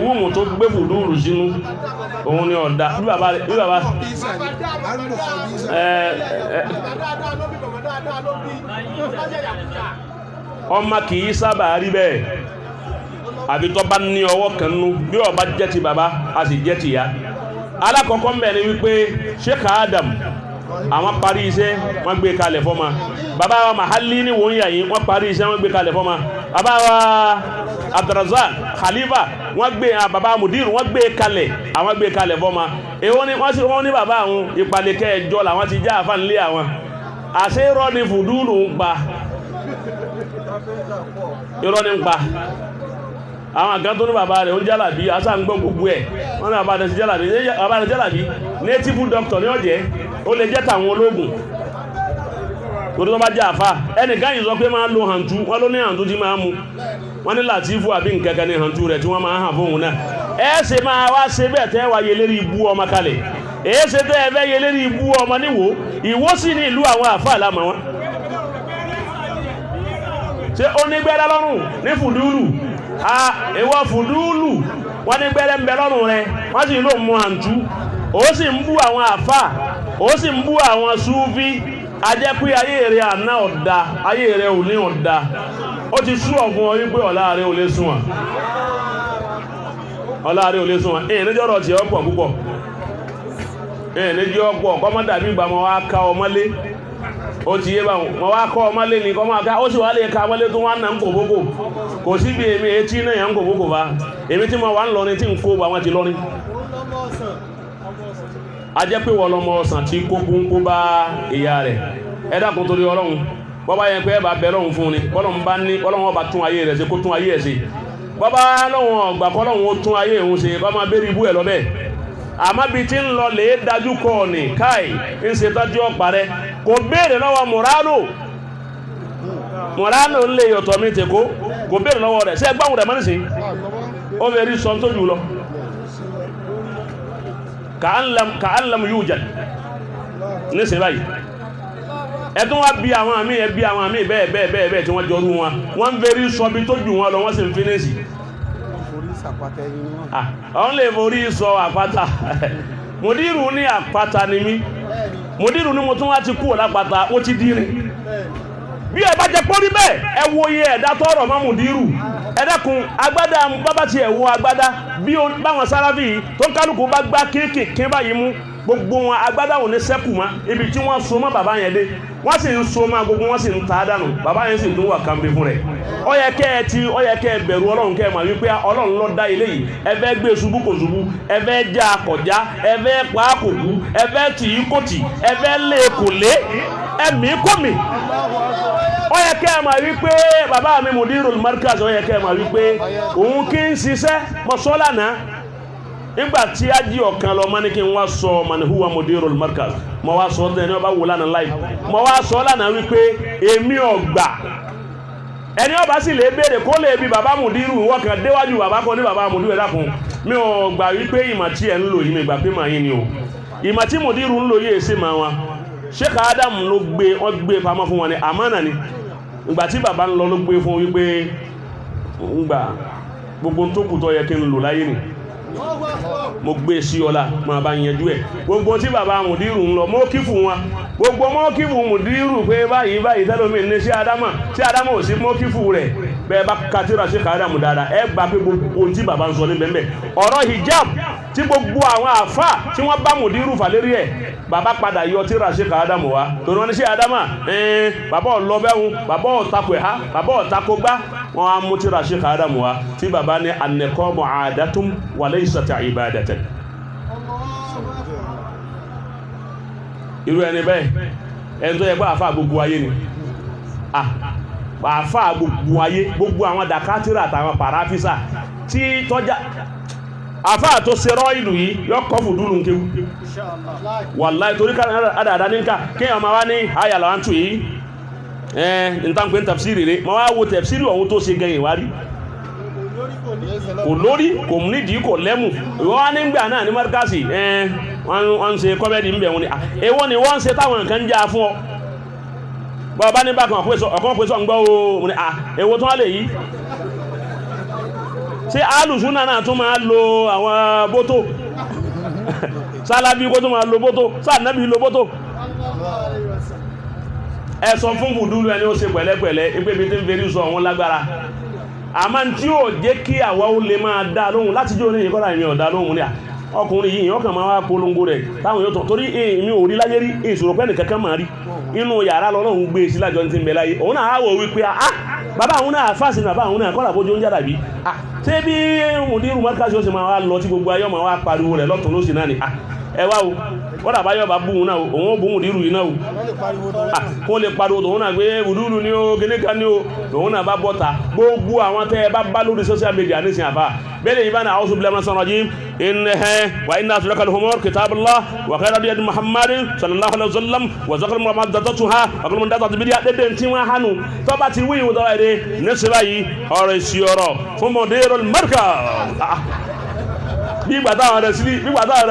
wúmù tó gbé fùdúrù sínú òun ni ọ̀dà bí bàbá ọmọ kìí sábà rí bẹ́ẹ̀ àbí tó bá ní ọwọ́ kan nú bí ó bá jẹ́ ti bàbá a sì jẹ́ ti ya alákọ̀ọ́kọ́ mbẹ̀ ni wípé Sheikh Adam àwọn parí iṣẹ́ wọ́n gbé kalẹ̀ fọ́mà bàbá wa Mahalli ní wọ́n yà yìí wọ́n parí iṣẹ́ wọ́n gbé kalẹ̀ fọ́mà bàbá wa Abdurrazak Khalifa wọ́n gbé bàbá Mudiru wọ́n gbé kalẹ̀ àwọn gbé kalẹ̀ fọ́mà èwo ni wọ́n ní bàbá àwọn ìpàdékẹ́ ẹjọ́ làwọn ti já àfà nílé àwọn àṣẹ irọ́ ni fùdúrù ń pa irọ́ ni ń pa àwọn àgán tó ní bàbá rẹ̀ ó jálàbí asá ń gbọ́ gbogbo ẹ̀ wọ́n ní bàbá rẹ̀ sí jálàbí native doctor ní ọ̀jẹ́ ó lè jẹ́ tàwọn ológun torí wọ́n bá jẹ́ àfá ẹnìkan yìí sọ pé máa lo hàntú wọ́n ló ní hàntú tí máa mú wọ́n ní Làtífù àbí nkẹ́kẹ́ ní hàntú rẹ̀ tí wọ́n máa hàn fóun náà ẹ́ẹ̀ṣe máa wá ṣe bẹ́ẹ̀ tẹ́ wá yẹ lérí ibú ọmọ kalẹ̀ èéṣe tẹ́ ẹ̀fẹ́ yẹ lérí ibú ọmọ níwò Ìwó sì ní ìlú àwọn àfá àlámà wọn ṣe ó ní gbẹ́dá lọ́rùn ní fùdúrù ìwọ fùdúlù wọ́n ní gbẹ́rẹ́ ń bẹ lọ́rùn rẹ̀ wọ́n sì ló mú àǹtú ó sì ń bú àwọn àfà ó sì ń bú àwọn súfí ajẹ́ pé ayé rẹ̀ àná ọ̀dá ayé rẹ̀ ò ní ọ̀dá ó ti sú ọ̀fún ọ wípé ọ̀la rẹ̀ ò lè sún wọn èyí níjọ́ ọ̀rọ̀ tí ó pọ̀ púpọ̀ èyí níjọ́ ọ̀pọ̀ kọ́mọ́dà bí ìgbà mọ́ wá ká ọmọlé ó ti yé báwọn mọ́ wá kọ́ ọmọlé ní kọ́ máa ká ó sì wá lè ká ọmọlé tó wá ń nà ń kò bókò kò sí bí èmi etí náà yà ń kò bókò bá èmi tí mo wà ń lọrin tí ń kó àwọn ti lọrin a jẹ́ pé wọ́n lọ́mọ ọ̀sán tí kó kún kó bá ìyá rẹ̀ ẹ dákun torí Ọlọ́run bọ́bá yẹn pé ẹ bá bẹ lọ́run fún ni Ọlọ́run ọba tún ayé rẹ̀ ṣe kó tún ayé ẹ̀ ṣe bọ́bá lọ́wọ́n ọgbà kọ́lọ́run ó tún ayé òun ṣe kọ́ máa bẹ́rí ibú ẹ̀ lọ bẹ́ẹ̀ àmọ́ bí tí ń lọ lè dájú kọ́ ní káì ń ṣe tọ́jú ọ̀pá rẹ̀ kò béèrè lọ́wọ́ Mùránù ń lè yọ̀tọ̀ mi tèkó kò béèrè lọ́wọ́ rẹ̀ ṣe gbáhùn rẹ̀ mọ́nìsí ó fẹ́ rí sọ tó jù lọ ka'allam yujad ní ṣe báyìí ẹ̀tún wá bí àwọn àmì bẹ́ẹ̀ tí wọ́n jọrú wọn wọ́n ń fẹ́ rí sọ bí tó jù wọn lọ wọ́n sì ń fínẹ́sì àwọn lè forí sọ àpáta Mùdírù ní àpáta ni mí Mùdírù ní mo tún wá ti kú lápáta ó ti dírin bí ẹ bá jẹ pọ́rí bẹ́ẹ̀ ẹ wo iye ẹ̀dá tọ́rọ̀ mọ́ Mùdírù ẹ̀dẹ́kun agbádá bábá ti ẹ̀wọ́ agbádá bí báwọn sáráfì tó ń kálukú bá gbá kéékèèké báyìí mú gbogbo wọn agbádá ò ní sẹ́kù mọ́ ibi tí wọ́n so mọ́ bàbá yẹn dé wọ́n sì ń so mọ́ gbogbo wọ́n sì ń ta dànù bàbá yẹn sì ń wà kàmbé fún rẹ̀ ó yẹ kẹ́ ẹ bẹ̀rù Ọlọ́run kẹ́ ẹ mọ̀ wípé Ọlọ́run ló dá ilé yìí ẹ fẹ́ gbé ṣubú kò ṣubú ẹ fẹ́ já kọjá ẹ fẹ́ pa kò kú ẹ fẹ́ tì í kò tì ẹ fẹ́ lé kò lé ẹ̀mí kò mì ó yẹ kẹ́ ẹ mọ̀ wípé bàbá mi Mudirul Markaz ó yẹ kẹ́ ẹ mọ̀ wípé òun kí ń ṣiṣẹ́ mọ́sọ́lá náà nígbà tí a jí ọ̀kan lọ mọ́ ní kí n wá sọ man huwa Mudirul Markaz mọ́ wá sọ ọ́dún ẹni ọba wò lánàá láì mọ́ wá sọ lánàá wípé èmi ọ̀gbà ẹni ọba sì lè béèrè kó lè bí bàbá Mudiru wọ́n kan déwájú bàbá kan ní bàbá Mudiru ẹ̀dàkùn mi ò gbà wípé ìmọ̀ tí ẹ̀ ń lò yìí mi gbà pé màá yín ni o ìmọ̀ tí Mudiru ń lò yìí èsè máa wọn Sheikh Adam ló wọ́n gbé pamọ́ fún wọn ni àmánà ni ìgbà tí bàbá ń lọ ló gbé fún wípé ń gbà gbogbo tó kù tó yẹ kí n lò láyé ni mo gbé sí ọlá máa bá yanjú ẹ̀ gbogbo tí bàbá mùdírù ń lọ mọ́kífù wọn gbogbo mọ́kífù mùdírù pé báyìí tẹ́lómi ní sí Ádámà ò sí mọ́kífù rẹ̀ bẹ́ẹ̀ bá katira sí Ádámù dáadáa ẹ gbà pé gbogbo tí bàbá ń sọ ní bẹ́ẹ̀ ọ̀rọ̀ hijab tí gbogbo àwọn àfà tí wọ́n bá mùdírù fà lérí ẹ̀ bàbá padà yọ tíra sí Ádámù wa torí wọn ní sí Ádámà bàbá ọlọ́bẹ̀hún bàbá ọ̀tako ẹ̀há bàbá ọ̀tako gbá wọn á mú tíra sí Ádámù wa tí bàbá ní an-niqabu 'adatun wa laysat 'ibadatan. irú ẹni bẹ́ẹ̀ ẹni tó yẹ pé àfà gbogbo ayé ni àfà gbogbo ayé gbogbo àwọn dàkátìrà àtàwọn pàráfísà tí tọ́já àfà tó ṣe rọ́ ìlú yìí yọ kọ́ fùdúrù ń kéwú wàláì torí àdàdà ní ká kí ọmọ wá ní àyàlà wá ń tù yìí nǹkan pé tafsiri rẹ̀ ma wá wo tafsiri ọ̀hún tó ṣe gẹ̀yìn wárí kò lórí kò nídìí kò lẹ́mù wọ́n nígbà náà ní mọ́ríkàsì wọ́n ń ṣe kọ́mẹ́dì ń bẹ̀ wọn ni èwo ni wọ́n ń ṣe táwọn nǹkan ń jà fún ọ bọ́ọ̀bá ní bákan ọ̀kan pèsè ọ̀gbọ́ o ní èwo tó wá lè yí ṣé alùsúnà náà tún máa lo àwọn bótó sálábí kó tún máa lo bótó sáànábí lo bótó ẹ̀sọ fún fùdúrú ẹni ó ṣe pẹ̀lẹ́pẹ̀lẹ́ ipé bí tí ń fèrí sọ ọ̀hún lágbára àmá tí ó jẹ́ kí àwa ó lè máa dá lóhun láti jẹ́ oníyìn kọ́lá ìmì ọ̀dá lóhun ní ọkùnrin yìí ọkàn máa wá polongo rẹ̀ táwọn yóò torí èmi ò rí láyé rí ìṣòro pẹ́ẹ̀nì kankan máa rí inú yàrá lọ́lọ́run gbé sí lájọ́ ní ti ń bẹ láyé òun náà wò wípé bàbá àwọn náà fásitì bàbá àwọn náà kọ́lá bójú ń jára bí ṣé bí mùdírù mọ́kásí ó sì máa wá lọ tí gbogbo ayọ́ máa wá pariwo rẹ̀ lọ́tún lósì náà ni ẹwà o wọ́n bá yọ́ bá búhun náà òun ó búhun dírù yìí náà o kó lè pariwo tòun náà gbé wùdúrù ní o gẹ́gẹ́ ní o tòun náà bá bọ́ta gbogbo àwọn tẹ́ bá lórí social media ní sin àfá bẹ́ẹ̀ yìí bá ní a'udhu billahi minash shaitanir rajim wa inna aslaka al-umur kitabullah wa khayra biyadi muhammadin sallallahu alaihi wasallam wa zakar muhammad dadatuha wa kullu man dadatu bidiya dédé tí wọ́n hánu tó bá ti wíyìn wọ́n dé ní síbá yìí ọ̀rọ̀ ìsì ọ̀rọ̀ fún mudirul markaz nígbàtà àwọn rẹ̀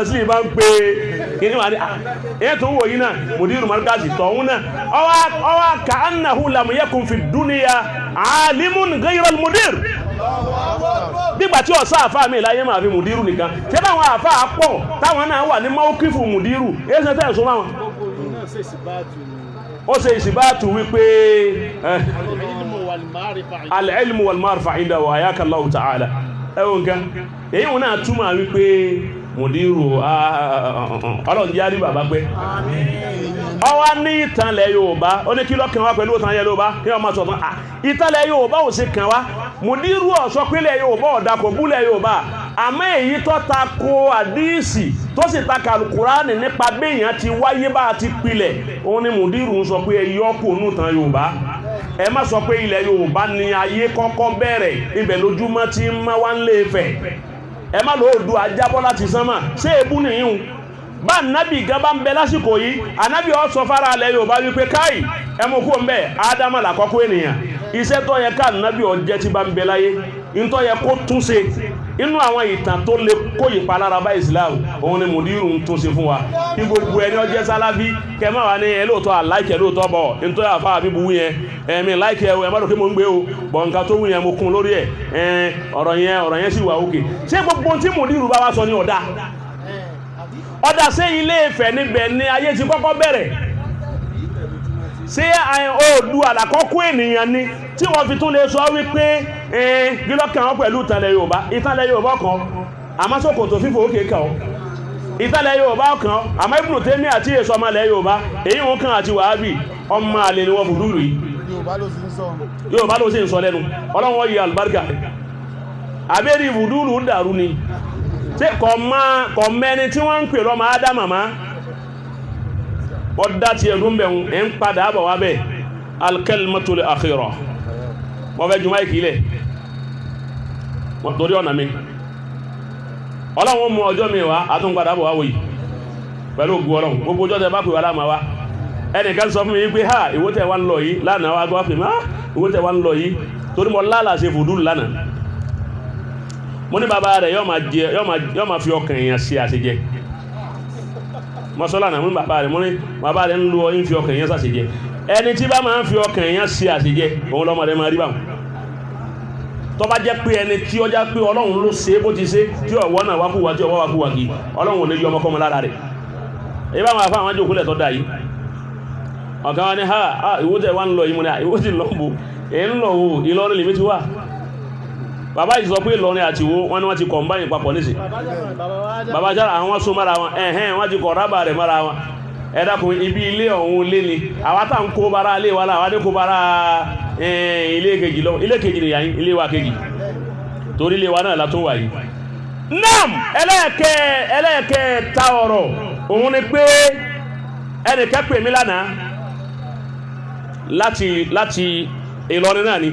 sílì bá ń pè kìí wà ní ẹ̀ tó ń wò yí náà mùdírù markazi tọ̀hún náà ọwá ka annahu lam yakun fi dúníyà alimun ghayra al-mudir nígbà tí ọ̀sá àfá mi láyé máa fi mùdírù nìkan tí báwọn àfá pọ̀ táwọn náà wà ní mawqifu mùdírù ẹsẹ̀ tẹ́ ẹ̀sùn máwọn ó ṣe ìsìbátù wípé al-ilmu wal-ma'rifa inda wa hayaka Allahu ta'ala ẹwọ́n kan èyí wọn náà túnmà wípé mùdírù ọlọ́run jẹ́ àrí bàbá pẹ́ ọwá ní ìtànlẹ̀ Yorùbá ó ní kí lọ́kàn wá pẹ̀lú ìtànlẹ̀ Yorùbá kí wọ́n máa sọ̀tàn ìtànlẹ̀ Yorùbá ò sí kàn wá mùdírù ọ̀sọ́ pínlẹ̀ Yorùbá ọ̀dà kò búlẹ̀ Yorùbá àmọ́ èyí tó tako àdíìsì tó sì taka Al-Kùránì nípa béèyàn ti wáyé bá ti pilẹ̀ òun ni mùdírù ń sọ pé ẹyọ́kù nù tàn Yorùbá ẹ má sọ pé ilẹ̀ Yorùbá ni ayé kọ́kọ́ bẹ̀rẹ̀ ibẹ̀ lójúmọ́ tí ń má wá ń lè fẹ̀ ẹ má lóòdù ajábọ́ láti sánmà ṣé ebú nìyíun bá nábì gan bá ń bẹ lásìkò yìí ànábì ó sọ fara alẹ́ Yorùbá wípé káì ẹmú kó ń bẹ Ádámà làkọ́kọ́ ènìyàn iṣẹ́ tó yẹ ká nábì ó jẹ́ tí bá ń bẹ láyé ìntọ́ yẹ kó tún ṣe inú àwọn ìtàn tó lè kó ìpalára bá Islam òun ni mùdírù ń tún ṣe fún wa kí gbogbo ẹni ó jẹ́ sálábí kẹmọ́ wa ní ẹlòótọ́ àláìkẹ́ lóòótọ́ bọ̀ nítorí àfá àbíbu wú yẹn ẹ̀mí láìkẹ́ ẹ má rò pé mo ń gbé o bọ̀ nǹkan tó wú yẹn mo kún lórí ẹ̀ ọ̀rọ̀ yẹn sì wà òkè ṣé gbogbo tí mùdírù bá wá sọ ní ọ̀dà sí Ilé Ifẹ̀ níbẹ̀ ni ayé ti kọ́kọ́ bẹ̀rẹ̀ ṣé Oòduà àlàkọ́kọ́ ènìyàn ni tí wọ́n fi tún lè sọ wípé gílọ́kàn wọn pẹ̀lú ìtànlẹ̀ Yorùbá kan àmọ́ ṣòkòtò fífò òkè kan ìtànlẹ̀ Yorùbá kan àmọ́ Ibn Taymiyyah àti èso ọmọlẹ̀ Yorùbá èyí wọn kan àti Wàhábì ọmọ àlè ni wọ́n fùdúrù yìí Yorùbá ló sì ń sọ lẹ́nu Ọlọ́run yìí àlùbáríkà àbẹ́rí fùdúrù ń dàrú ni tí kọ̀ mẹ́ni tí wọ́n ń pè lọ́mọ Ádámà má ọdá ti ẹ̀dùn bẹ̀rún ẹ̀ ń padà bọ̀ wá bẹ̀ al-kalimatul akhirah wọ́n fẹ́ jùmọ́ ìkìlẹ̀ torí ọ̀nà mi Ọlọ́run mú ọjọ́ mi wá àtún padà bọ̀ wá wòyí pẹ̀lú ògùn Ọlọ́run gbogbo ọjọ́ tẹ bá pè wá láàmà wá ẹnìkan sọ fún mi pé ha ìwó tẹ wá ń lọ yìí lánàá wá gbọ́ pè má ìwó tẹ wá ń lọ yìí torí mo lálà ṣe fùdúrù lánàá mo ní bàbá rẹ̀ yọ́ máa fi ọkàn èèyàn sí àṣejẹ mọ́sọ́lá náà mú bàbá rẹ̀ mú ní bàbá rẹ̀ ń lo ọyún fi ọkàn èèyàn sàṣejẹ ẹni tí bá máa ń fi ọkàn èèyàn sí àṣejẹ òun lọ́mọ rẹ̀ máa rí báwọn tó bá jẹ́ pé ẹni tí ó já pé Ọlọ́run ló ṣe bó ti ṣe tí ọ̀wọ́ náà wákúwà tí ọwọ́ wákúwà kí Ọlọ́run ò ní yọ ọmọkọ́mọ lára rẹ̀ ìbá wọn àfáà wọn jẹ́ òkúlẹ̀ tó dà yìí ọ̀kan wọn ni ha ìwótẹ̀ wá ń lọ ìmúni ìwótẹ̀ lọ́mbò èyí ń lọ wo Ìlọrin lèmi ti wà bàbá yìí sọ pé Ìlọrin àti wo wọn ni wọ́n ti kọ̀mbáyì papọ̀ nísì bàbá jára àwọn sún mára wọn wọ́n ti kọ̀ rábà rẹ̀ mára wọn ẹ dákun ibi ilé ọ̀hún lé ni àwa tá ń kó bara ilé wa láwa ní kó bara ilé kejì lọ ilé kejì ni yàyín ilé wa kejì torí ilé wa náà látún wà yìí nam ẹlẹ́ẹ̀kẹ́ ta ọ̀rọ̀ òun ni pé ẹnìkẹ́ pè mí lánàá láti Ìlọrin náà ni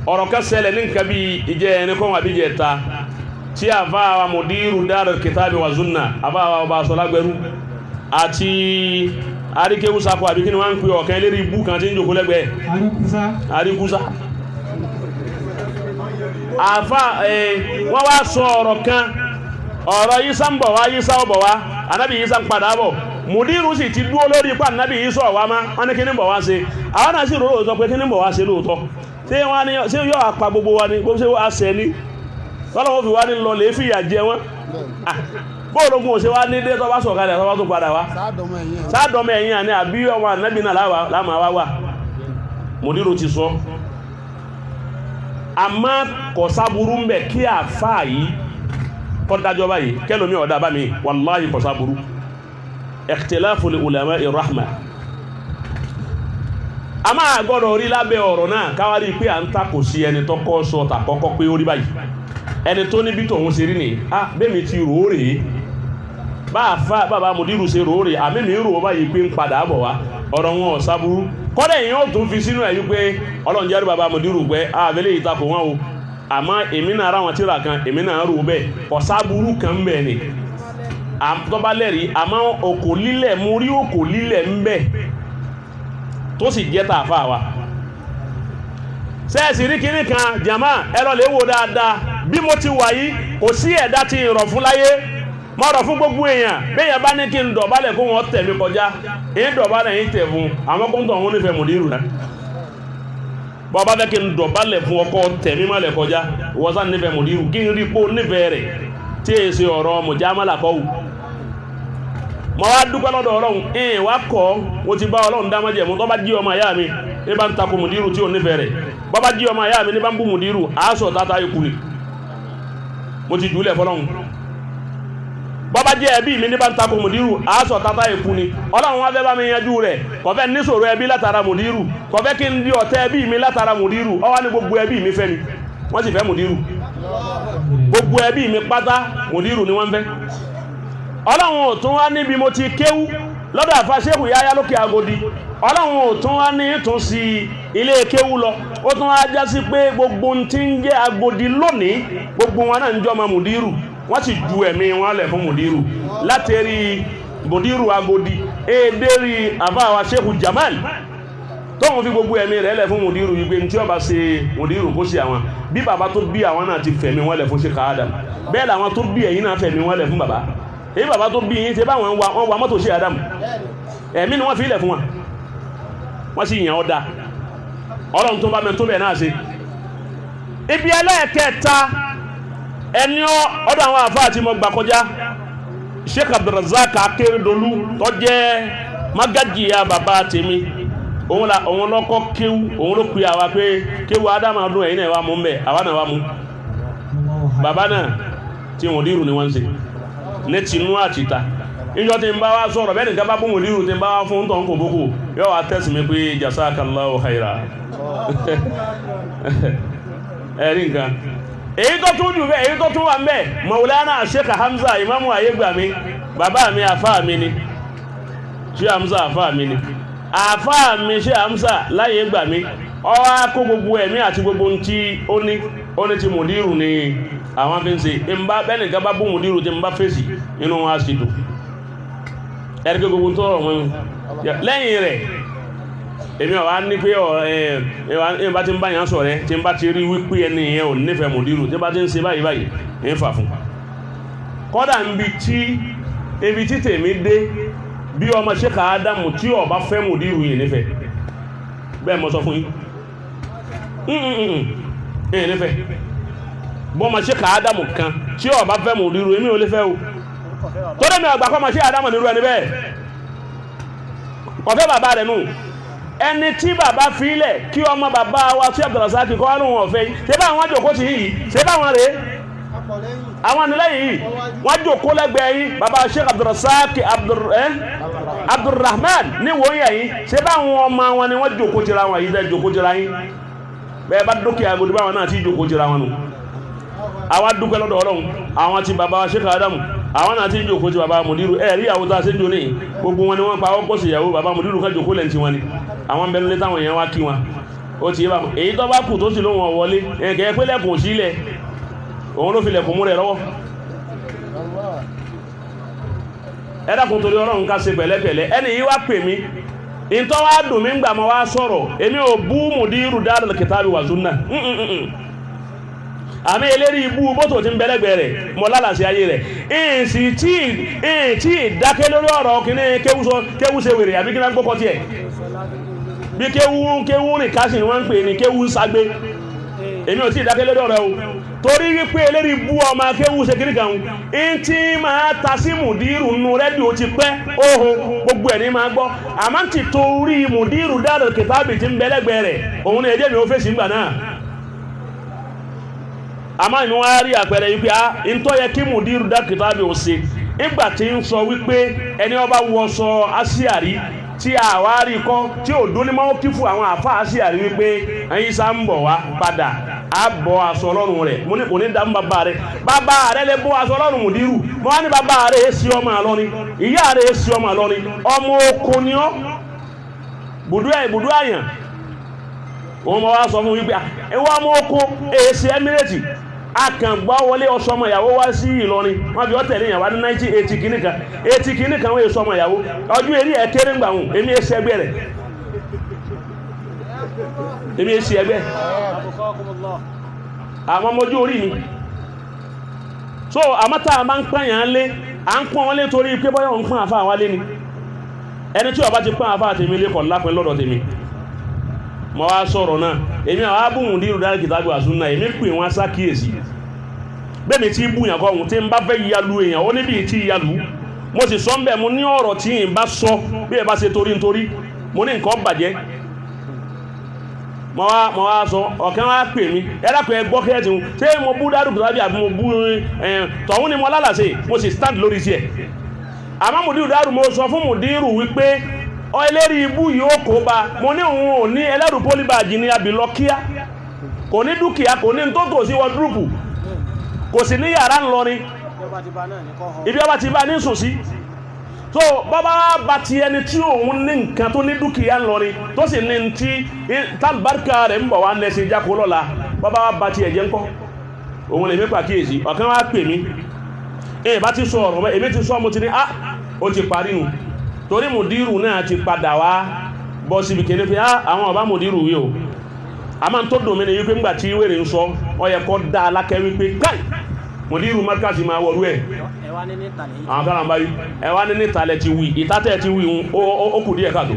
ọ̀rọ̀ kan ṣẹlẹ̀ ní nǹkan bí ìjẹ́ ẹnìkan wà bí jẹ́ ta tí a fa wa mudiru Darul Kitabi wa Sunna a fa wa ọba Sọlágbẹ̀rú àti àríkéwú sakọ àbí kí ni wọ́n ń pè ọ̀kan lérí ibú kan tí ń jòkó lẹ́gbẹ̀ẹ́ àríkúsá àfá wọ́n wá sọ ọ̀rọ̀ kan ọ̀rọ̀ Ìsá ń bọ̀ wá Ìsá ọ̀bọ̀ wá anábì Ìsá ń padà bọ̀ mudiru sì ti dúó lórí ipá anábì Ìsá ọ̀wá má wọ́n ní kí ní bọ̀ wá ṣe àwọn náà sì rò lóòótọ́ pé kí ní bọ̀ wá ṣe lóòótọ́ tí yóò àpá gbogbo wa ní gbogbo ṣe wá ṣẹ ní tọ́lọ́wọ́ fi wá ní lọ lè fìyà jẹ wọ́n bóòlógún ò ṣe wá ní dé tó bá sọ̀kalẹ̀ tó bá tó padà wá sáàdọ̀mọ̀ ẹ̀yìn àní àbí ọmọ ànábì náà láàmà wá wà Mudiru ti sọ àmọ́ kò sáburú ń bẹ̀ kí àfáà yìí kọ́ dájọ́ báyìí kẹ́lómi ọ̀dá bá mi wallahi kò sáburú ikhtilafu li ulama'i rahma a máa gbọ́dọ̀ orí lábẹ́ ọ̀rọ̀ náà káwárí pé à ń takò sí ẹni tó kọ́ sọ tàkọ́kọ́ pé ó rí báyìí ẹni tó níbi tòun ṣe rí ní bẹ́mi ti rò ó rèé bàbá Mudiru ṣe rò ó rèé àmì rò ó báyìí pé ń padà bọ̀ wá ọ̀rọ̀ wọn ò sáburú kọ́dẹ̀ yìí ó tún fi sínú ẹ̀ wípé Ọlọ́run jẹ́rìí bàbá Mudiru pé àbẹ́lẹ̀ yìí takò wọn o àmọ́ èmi náà ra wọn tíra kan èmi náà rò bẹ́ẹ̀ kò sáburú kan ń bẹ̀ ni tó bá lẹ́rìí àmọ́ òkò lílẹ̀ mú rí òkò lílẹ̀ ń bẹ̀ tó sì jẹ́ tààfà wa sẹ́ẹ̀sì rí kíní kan jàmá ẹlọ lè wò dáadáa bí mo ti wà yìí kò sí ẹ̀dá tí ń rọ̀ fún láyé mọ́ rọ̀ fún gbogbo èèyàn béèyàn bá ní kí n dọ̀bálẹ̀ kó wọ́n tẹ̀ mí kọjá èyí dọ̀bálẹ̀ yìí tẹ̀ fún àwọn kó ń tọ̀ wọ́n nífẹ̀ẹ́ Mudiru náà bọ́ bá fẹ́ kí n dọ̀bálẹ̀ fún ọkọ̀ tẹ̀ mí mọ́lẹ̀ kọjá wọ́n sá nífẹ̀ẹ́ Mudiru kí n rí pó nífẹ̀ẹ́ rẹ̀ tí èyí ṣe ọ̀rọ̀ mùjámálà kọ́wù mọ́ wá dúpẹ́ lọ́dọ̀ Ọlọ́run wá kọ́ mo ti bá Ọlọ́run dá májẹ̀mú tó bá jí ọmọ ìyá mi ní bá ń takò Mudiru tí ò nífẹ̀ẹ́ rẹ̀ bọ́ bá jí ọmọ ìyá mi ní bá ń bú Mudiru aṣọ tata ikú ni mo ti dúlẹ̀ fọ́lọ́run bọ́ bá jẹ́ ẹbí mi ní bá ń takò Mudiru aṣọ tata ikú ni Ọlọ́run wá fẹ́ bá mi yanjú rẹ̀ kò fẹ́ níṣòro ẹbí látara Mudiru kò fẹ́ kí n di ọ̀tẹ̀ ẹbí mi látara Mudiru ó wá ní gbogbo ẹbí mi fẹ́ mi wọ́n sì fẹ́ Mudiru gbogbo ẹbí mi pátá Mudiru ni wọ́n fẹ́ Ọlọ́run ò tún wá níbi mo ti kéwú lọ́dọ̀ àfà Ṣéhù Yáyá lókè Agodi Ọlọ́run ò tún wá ní tún sí ilé kéwú lọ ó tún wá já sí pé gbogbo tí ń jẹ́ Agodi lónìí gbogbo wọn náà ń jọ ma Mudiru wọ́n sì ju ẹ̀mí wọn lẹ̀ fún Mudiru látẹ̀rí Mudiru Agodi èdèrí àfà wa Ṣéhù Jamal tóun fi gbogbo ẹ̀mí rẹ̀ lẹ̀ fún Mudiru wípé tí ó bá ṣe Mudiru kó sí àwọn bí bàbá tó bí àwọn náà ti fẹ̀mí wọn lẹ̀ fún Sheikh Adam bẹ́ẹ̀ làwọn tó bí ẹ̀yin náà fẹ̀mí wọn lẹ̀ fún bàbá èyí bàbá tó bí yín tẹ bá wọn wà mọ́tò Sheikh Adam ẹ̀mí ni wọ́n fi ilẹ̀ fún wọn wọ́n sì yàn ọ́ da Ọlọ́run tó bá mẹ́ tó bẹ̀ náà ṣe ibi ẹlẹ́ẹ̀kẹta ẹni ọdọ̀ àwọn àfáà tí mo gbà kọjá Sheikh Abdulrazak Akérédolú tó jẹ́ mágájìyà bàbá tèmi òun lọ́kọ́ kéwú òun ló pe àwa pé kéwú Adam ọdún ẹ̀yìn náà wà mú mẹ́ àwa náà wà mú bàbá náà tí Mudiru ni wọ́n ń ṣe ní tinú àtìta ìjọ tí ń bá wá sọ̀rọ̀ bẹ́ẹ̀ nìkan bá bú Mudiru tí ń bá wá fún tọ́ ń kò bókò yóò wá tẹ́sì mi pé jazakallahu khaira ẹ̀rí nǹkan èyí tó tún jù bẹ́ẹ̀ èyí tó tún wà ń bẹ́ẹ̀ Maulana Sheikh Hamza Imamu Ayégbàmí bàbá mi àfáà mi ni Sheikh Hamza àfáà mi ni àfáà mi Sheikh Hamza láyé Gbàmí ó wá kó gbogbo ẹ̀mí àti gbogbo tí ó ní ti Mudiru ni àwọn fi ń ṣe ìmbá bẹ́ẹ̀ni ká bá bú Mudiru tí ń bá fèsì inú wọn á sì dùn ẹ̀rẹ́gbẹ́ gbogbo tó rọ̀ wọn lẹ́yìn rẹ̀ èmi ọ̀wá ní pé ẹ̀ bá ti ń bá yàn sọ̀rẹ́ tí ń bá ti rí wípé ẹni yẹn ò nífẹ̀ẹ́ Mudiru tí bá ti ń ṣe báyìí báyìí ń fà fún kọ́dà ibi tí tèmi dé bí ọmọ Sheikh Adam tí ó bá fẹ́ Mudiru yìí nífẹ̀ẹ́ bẹ́ẹ̀ mọ́ sọ fún yín lè fẹ́ bọ́ ma ṣe ka Ádámù kan tí ó bá fẹ́ mùdírù èmi ò lè fẹ́ o tó dé mi àgbà kọ́ ma ṣe Ádámù nírú ẹni bẹ́ẹ̀ ọ̀fẹ́ bàbá rẹ̀ nù ẹni tí bàbá filẹ̀ kí ọmọ bàbá wa tí Abdulrasaq kọ́ wá lóhun ọ̀fẹ́ yìí ṣé bá àwọn jòkó ti yìí ṣé bá àwọn rèé àwọn ànilẹ́yìn yìí wọ́n jòkó lẹ́gbẹ̀ẹ́ yìí bàbá Sheikh Abdulrasaq Abdulrahman ní wòóyà yìí ṣé bá àwọn ọmọ wọn ni wọ́n jòkó tira wọn yìí dẹ́ jòkó tira yìí bẹ́ẹ̀ bá dókè àgòdì báwọn náà ti jòkó tira wọn nù àwọn dúpẹ́ lọ́dọ̀ Ọlọ́run àwọn ti bàbá Sheikh Adamu àwọn náà ti jòkó ti bàbá Mudiru ẹ̀rí àwọn tó a ṣe ń jò ní gbogbo wọn ni wọ́n pa ọkọ̀ sí ìyàwó bàbá Mudiru ká jòkó lẹ́ntì wọn ni àwọn bẹnu lé táwọn èèyàn wá kí wọn ó ti yé bá èyí tó bá kù tó sì lóhun ọ̀wọ́lé ẹ̀kẹ́ pé lẹ́kùn sílẹ̀ òun ló fi lẹ̀kùn mú rẹ̀ lọ́wọ́ ẹ dákun torí Ọlọ́run ká ṣe pẹ̀lẹ́pẹ̀lẹ́ ẹni yìí wá pè mí ìtọ́ wá dùn mí gbà mọ́ wá sọ̀rọ̀ èmi ò bú Mudiru Darul Kitabi wa Sunnah àmì eléri ibú bótò tí ń bẹ̀lẹ́gbẹ̀ rẹ̀ mọ́ lálàsí ayé rẹ̀ ìsì tí ìdákẹ́ lórí ọ̀rọ̀ kìíní kéwú ṣe wèrè àbí kí náà gbọ́kọ́ tí ẹ̀ bí kéwú rìn kásì ni wọ́n ń pè ní kéwú ságbé èmi ò tí ìdákẹ́ lórí ọ̀rọ̀ o torí wípé eléri ibú ọmọ kéwú ṣe kìíní kan ń tí máa ta sí Mudiru nù rẹ́díò ti pẹ́ óhun gbogbo ẹ̀ ní máa gbọ́ àmọ́ ti torí Mudiru Darul Kitabi tí ń bẹ̀lẹ́gbẹ̀ rẹ̀ òun ni èdè mi ò fèsì ńgbà náà àmọ́ ìmú wá rí àpẹẹrẹ yìí pé ń tọ́ yẹ kí Mudiru Darul Kitabi ò ṣe nígbà tí ń sọ wípé ẹni ọba wọṣọ Àṣíàrí tí àwárí kọ́ tí ò dún ní mọ́ kí fún àwọn àfá Àṣíàrí wípé ẹ̀yin sá ń bọ̀ wá padà á bọ́ aṣọ ọlọ́run rẹ̀ mo ní kò ní dámú bàbá rẹ̀ lè bọ́ aṣọ ọlọ́run Mudiru mo wá ní bàbá rẹ̀ èsì ọmọ àlọ́ni ìyá rẹ̀ èsì ọmọ àlọ́ni ọmọ oko ni ọ́ bùdú àyàn òun mọ̀ wá sọ fún wípé ẹwà ọmọ oko èsì Emirate akàngbá wọlé ọsọmọ ìyàwó wá sí Ìlọrin wọ́n bí ó tẹ̀lé ìyàwó ní 1980 kìnnìkan wọ́n èso ọmọ ìyàwó ọdún eré ẹ̀kẹ́rẹ́ ń gbà hùn èmi èsì ẹgbẹ́ rẹ̀ èmi èsì ẹgbẹ́ àwọn ọmọ ojú orí mi so àmọ́ta a máa ń pààyàn lé à ń pọ́n wọn lé torí pé bọ́yọ̀ ń pọ́n àfáà wálé ni ẹni tí ó bá ti pọ́n àfáà tèmi lé kọ̀ lápẹ́ lọ́dọ̀ tèmi mo wá sọ̀rọ̀ náà èmi àwọn abú Mudiru Darul Kitabi wa Sunnah èmi pè wọ́n sákìyèsí bẹ́ẹ̀ni tí búyàn kọ́ ohun tí ń bá fẹ́ yalu èèyàn ó níbi tí yalu mo sì sọ ń bẹ̀ mo ní ọ̀rọ̀ tí ń bá sọ bí ẹ bá ṣe torí nítorí mo ní nǹkan bàjẹ́ mo wá sọ ọ̀kan wá pè mí ẹ̀dàpẹ̀ gbọ́kẹ́ẹ̀tì ń ṣé mo bú Darul Kitabi àbí mo bú tọ̀hún ni mo lálàsẹ̀ mo sì stand lórí sí ẹ̀ àmọ́ Mudiru Darul mo sọ fún Mudiru wípé ẹlẹ́rìí ibú yóò kó bá mo ní òun ò ní ẹlẹ́rù pólíbàjì ní abilọ́kíá kò ní dúkìá kò ní tó tò sí wọ́dúrúpù kò sì ní yàrá ńlọrin ibi ọba ti bá ní sùn sí so bọ́bá bá ti ẹni tí òun ní nǹkan tó ní dúkìá ńlọrin tó sì ní tí tálbárkà rẹ̀ ń bọ̀ wá lẹ́sẹ̀ jákó lọ́la bọ́bá bá ti ẹ̀jẹ̀ ńkọ́ òun lè mí pàkíyèsí ọ̀kan wá pè mí bá ti sọ ọ̀rọ̀ èmi ti sọ mo ti ní ó ti parí nù torí Mudiru náà ti padà wá bọ́ síbi kéde pé àwọn ọba Mudiru wí o a máa ń tó dòmìnà yí pé ńgbà tí wèrè ń sọ ọ yẹ kọ́ dá alákẹ́ wípé káì Mudiru Markaz máa wọ̀lú ẹ̀ àwọn kan náà bá yí ẹwà ní nítalẹ̀ ti wí ìtátẹ̀ ti wí ó kù díẹ̀ káàtó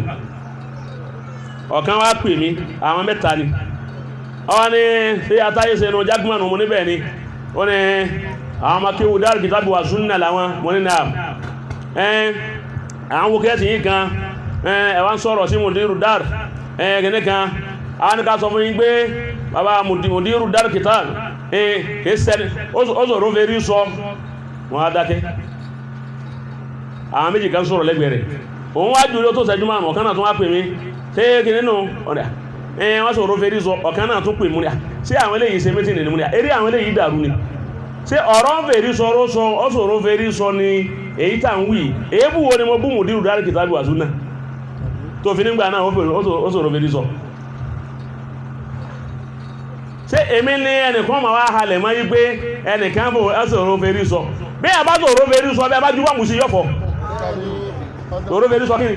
ọ̀kan wá pè mí àwọn mẹ́ta ni ọwọ́ ní ṣé atáyé sẹ́nu jágúmọ̀nù mo níbẹ̀ ni ó ní àwọn ọmọ kéwù Darul Kitabi wa Sunnah làwọn mo ní náà àwọn wókẹ́ẹ̀tì yìí kan ẹ̀wà ń sọ̀rọ̀ sí Mudiru Dar gẹ̀ẹ́ kan àwọn ní ká sọ fún yín pé bàbá Mudiru Darul Kitabi kẹsẹ̀ni ó sọ̀rọ̀ fẹ́ rí sọ wọ́n á dákẹ́ àwọn méjì kan sọ̀rọ̀ lẹ́gbẹ̀ẹ́ rẹ̀ òun wá jùlọ tó sẹ́jú máa ọ̀kan náà tún wá pè mí tẹ́ẹ̀kì nínú ọ̀dà wọ́n sọ̀rọ̀ fẹ́ rí sọ ọ̀kan náà tún pè mú ní ṣé àwọn eléyìí ṣe méjì nínú ní eré àwọn eléyìí dàrú ni ṣé ọ̀rọ̀ fẹ́ rí sọ ó sọ̀rọ̀ fẹ́ rí sọ ni èyí tà ń wí èébù wo ni mo bú Mudiru Darul Kitabi wa Sunnah tó fi nígbà náà ó sọ̀rọ̀ fẹ́ rí sọ ṣé èmi ní ẹnìkan ma wá halẹ̀ mọ́ yí pé ẹnìkan bò ẹ́sọ̀rọ̀ fẹ́ rí sọ bí ẹ bá sọ̀rọ̀ fẹ́ rí sọ bí ẹ bá jùwọ́ mú sí yọ́fọ́ sọ̀rọ̀ fẹ́ rí sọ kíni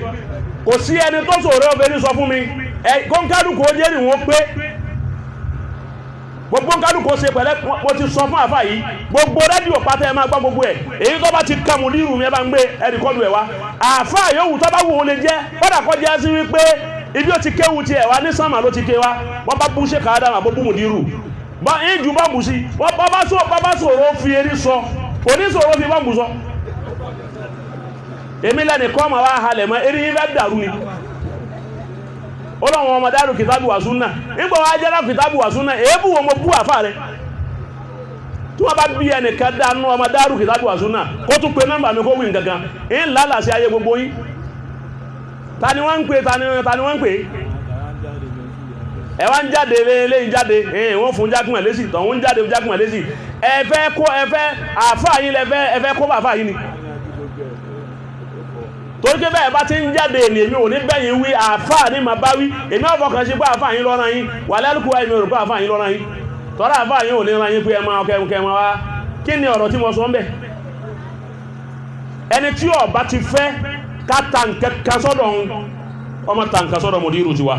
kò sí ẹni tó sọ̀rọ̀ fẹ́ rí sọ fún mi kọ́nkádùkú ó jẹ́ ìwọ̀n pé gbogbo kádùkú ó ṣe pẹ̀lẹ́ mo ti sọ fún àfà yìí gbogbo rédíò pátá ẹ máa gbọ́ gbogbo ẹ̀ èyí tó bá ti ka Mudiru mi ẹ bá ń gbé ẹnìkọ́lù ẹ̀ wá àfà yòówù tó bá wù ó lè jẹ́ kọ́dà kọ́ jẹ́ sí wípé ibi ó ti kéwu tiẹ̀ wá ní sánmà ló ti ké wá wọ́n bá bú Sheikh Adam àbó bú Mudiru bá ìjù bá bù sí wọ́n bá sọ̀rọ̀ fi eré sọ òní sọ̀rọ̀ fi bá bù sọ èmi lẹ́ni kọ́ ma wá halẹ̀ mọ́ eré yín fẹ́ dàrú ni ó lọ́wọ́ ọmọ dárú kìtàbù wà súnà nígbà wá jẹ́rà kìtàbù wà súnà èébù wọn mo bú àfà rẹ̀ tí wọ́n bá bí ẹnìkan dánú ọmọ dárú kìtàbù wà súnà kó tún pe nọ́mbà mi kó wí nǹkankan ń lálà sí ayé gbogbo yín ta ni wọ́n ń pè ta ni wọ́n ń pè ẹ wá ń jáde lẹ́yìn jáde wọ́n fún jákùn ẹ̀ lésì tọ̀hún jáde jákùn ẹ̀ lésì ẹ̀fẹ́ àfà yín ẹ̀fẹ́ kó bàfà yín ni torí pé bẹ́ẹ̀ bá ti ń jáde èmi ò ní bẹ́yìn wí àfà ní ma bá wí èmi ọ̀fọ̀ kan sí pé àfà yín lọ́rán yín wà lẹ́lùkù wa èmi ò rò pé àfà yín lọ́rán yín tọ́rọ àfà yín ò ní rán yín pé ẹ máa ọkẹ́ ma wá kí ni ọ̀rọ̀ tí mo sọ ń bẹ̀ ẹni tí ó bá ti fẹ́ ká tàǹkà sọ́dọ̀ ọmọ tàǹkà sọ́dọ̀ Mudiru ti wa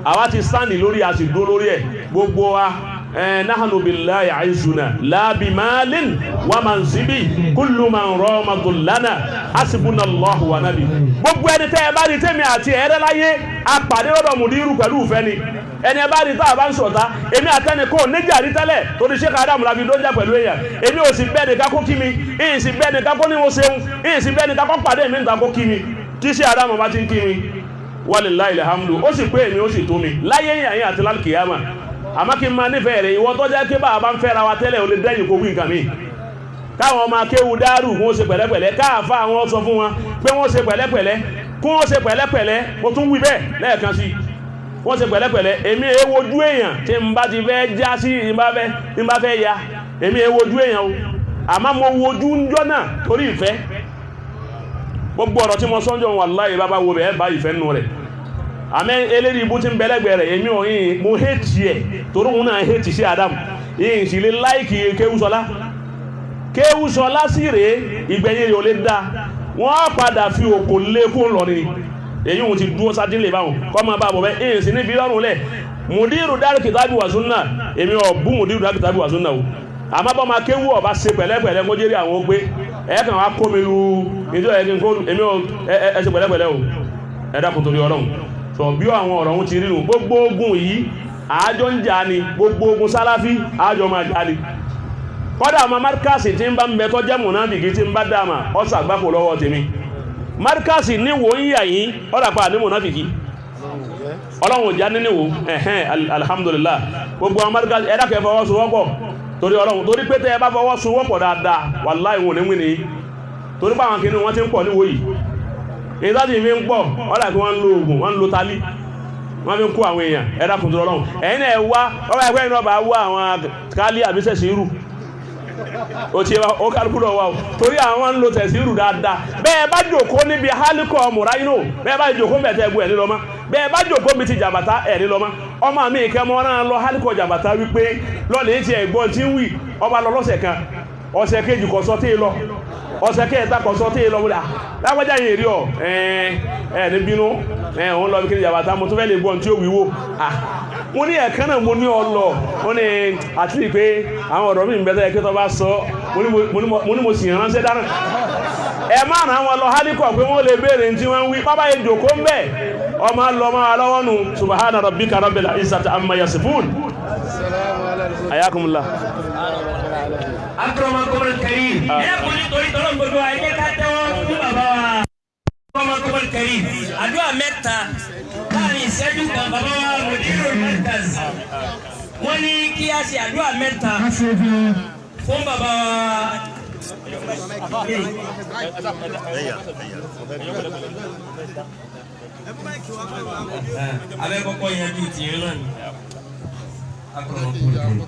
àwa ti sáàni lórí àsìdó lórí ẹ̀ gbogbo wa nahnu billahi aizuna la bimalin wa manzibi kullu man rama dhullana hasbunallahu wa nabi gbogbo ẹni tẹ́ bá rí tèmi àti ẹ̀rẹ́ láyé apàdé lọ́dọ̀ Mudiru pẹ̀lú ìfẹ́ ni ẹni bá rí tá bá ń sọ̀tá èmi àtẹni kò níjà rí tẹ́lẹ̀ torí Sheikh Adam la fi dójà pẹ̀lú èyàn èmi ò sì bẹ́ẹ̀ nìkan kó kí mi ìyìn sì bẹ́ẹ̀ nìkan kó ní mo ṣeun ìyìn sì bẹ́ẹ̀ nìkan kó pàdé mi nìkan kó kí mi tí Sheikh Adam bá ti ń kí mi walillahi alhamdu ó sì pé èmi ó sì tó mi láyé yìnyín àti lálùkìyàmà àmọ́ kí n máa nífẹ̀ẹ́ rẹ̀ ìwọ tó jẹ́ kí bá bá ń fẹ́ra wa tẹ́lẹ̀ ó lè dẹ́yìn kó wí nǹkan mi káwọn ọmọ akéwu dárù kún ó ṣe pẹ̀lẹ́pẹ̀lẹ́ káàfà àwọn sọ fún wọn pé wọ́n ṣe pẹ̀lẹ́pẹ̀lẹ́ kún ó ṣe pẹ̀lẹ́pẹ̀lẹ́ mo tún wí bẹ́ẹ̀ lẹ́ẹ̀kan sí wọ́n ṣe pẹ̀lẹ́pẹ̀lẹ́ èmi èwojú èèyàn tí n bá ti fẹ́ já sí n bá fẹ́ ya èmi èwojú èèyàn o àmọ́ mo wojú ń jọ́ náà torí ìfẹ́ gbogbo ọ̀rọ̀ tí mo sọ́njọ́ wallahi bàbá wo bẹ́ẹ̀ bá ìfẹ́ nù rẹ̀ àmẹ́ eléri ibú tí ń bẹ̀lẹ́gbẹ̀ rẹ̀ èmi ò yìí mo hẹ́tì ẹ̀ torí òun náà hẹ́tì sí Adam yìí sì lè láìkì Kéwúsọlá sí rèé ìgbẹ̀yìn yóò lè dá wọ́n padà fi òkò lékún lọ ni èyí òun ti dúró sádínlẹ̀ báwọn kọ́ máa bá bọ̀ bẹ́ èyí sí ní bí lọ́rùn lẹ̀ Mudiru Darul Kitabi wa Sunnah èmi ò bú Mudiru Darul Kitabi wa Sunnah o àmọ́ bọ́ máa kéwú ọba ṣe pẹ̀lẹ́pẹ̀lẹ́ kó jẹ́rí àwọn gbé ẹ̀ẹ́kàn wá kó mi lu ìjọ ẹ̀kìn kó èmi ò ẹ̀ṣẹ̀ pẹ̀lẹ́pẹ̀lẹ́ o ẹ̀dá kò torí Ọlọ́run so bí àwọn ọ̀rọ̀ wọn ti rírùn gbogbo ogun yìí àájọ ń jà ní gbogbo ogun Sálàfí àájọ máa jà ní kọ́dà ma Markasi tí ń bá ń bẹ tọ́jẹ́ mùnáfìkì tí ń bá dáàmà ọ́sà àgbákò lọ́wọ́ tèmi Markasi ní wò ń yà yìí ọ́dàpá ní mùnáfìkì Ọlọ́run já níníwò alhamdulillah gbogbo àwọn Markasi ẹ̀dàkẹ́ fọwọ́sowọ́pọ̀ torí Ọlọ́run torí pé tẹ́ ẹ bá fọwọ́sowọ́pọ̀ dáadáa wallahi wọn ní wíní torí pé àwọn kìnnì wọn ti ń pọ̀ níwò yìí ìdájí fi ń pọ̀ ọ́dà kí wọ́n ń lo oògùn wọ́n ń lo tálí wọ́n fi ń kó àwọn èèyàn ẹ̀dàkùn tó Ọlọ́run ẹ̀yìn ẹ̀ wá ọba ẹgbẹ́ iná bá wá àwọn kálí àbísẹ̀sì irú ó ti ó kálukú lọ wá o torí àwọn ń lo tẹ̀sí irú dáadáa bẹ́ẹ̀ bá jòkó níbi hálíkọ̀ mùráyínò bẹ́ẹ̀ bá jòkó bẹ̀tẹ̀ ẹgbẹ́ ẹ̀ nílọ́mọ́ bẹ́ẹ̀ bá jòkó bí ti jàbàtà ẹ̀ nílọ́mọ́ ọmọ mi ìkẹ́mọ́ náà lọ hálíkọ̀ jàbàtà wípé lọ́lẹ̀ ti ẹ̀gbọ́n tí ń wì ọba lọ lọ́sẹ̀ kan ọ̀sẹ̀ kejì kọ̀ sọ tí ì lọ ọ̀sẹ̀ kẹta kọ̀ sọ tí ì lọ wọlé lágbájá yìí rí ọ ní bínú òun lọ bí kí jàbàtà mo tún fẹ́ lè gbọ́n tí ó wíwó mo ní ẹ̀kan náà mo ní ọlọ mo ní àti pé àwọn ọ̀rọ̀ mi ń bẹ́tẹ̀ ẹ̀kẹ́ tó bá sọ mo ní mo sì ránṣẹ́ dáná ẹ máa ràn wọn lọ hálíkọ̀ pé wọ́n lè béèrè tí wọ́n ń wí pápá yẹn jòkó ń bẹ̀ ọmọ lọ máa lọ́wọ́ nù subhana rabbika rabbil izzati amma yasifun ayakumullah akramakumul karim ẹ kò ní torí tọ́lọ́ gbogbo ayé ká tẹ́wọ́ fún bàbá wa akramakumul karim àdúrà mẹ́ta láàrin ìṣẹ́jú kan bàbá wa Mudirul Markaz wọ́n ní kí a ṣe àdúrà mẹ́ta fún bàbá wa abẹ́ kọ́kọ́ yẹn bí ti rí náà ni akramakumul karim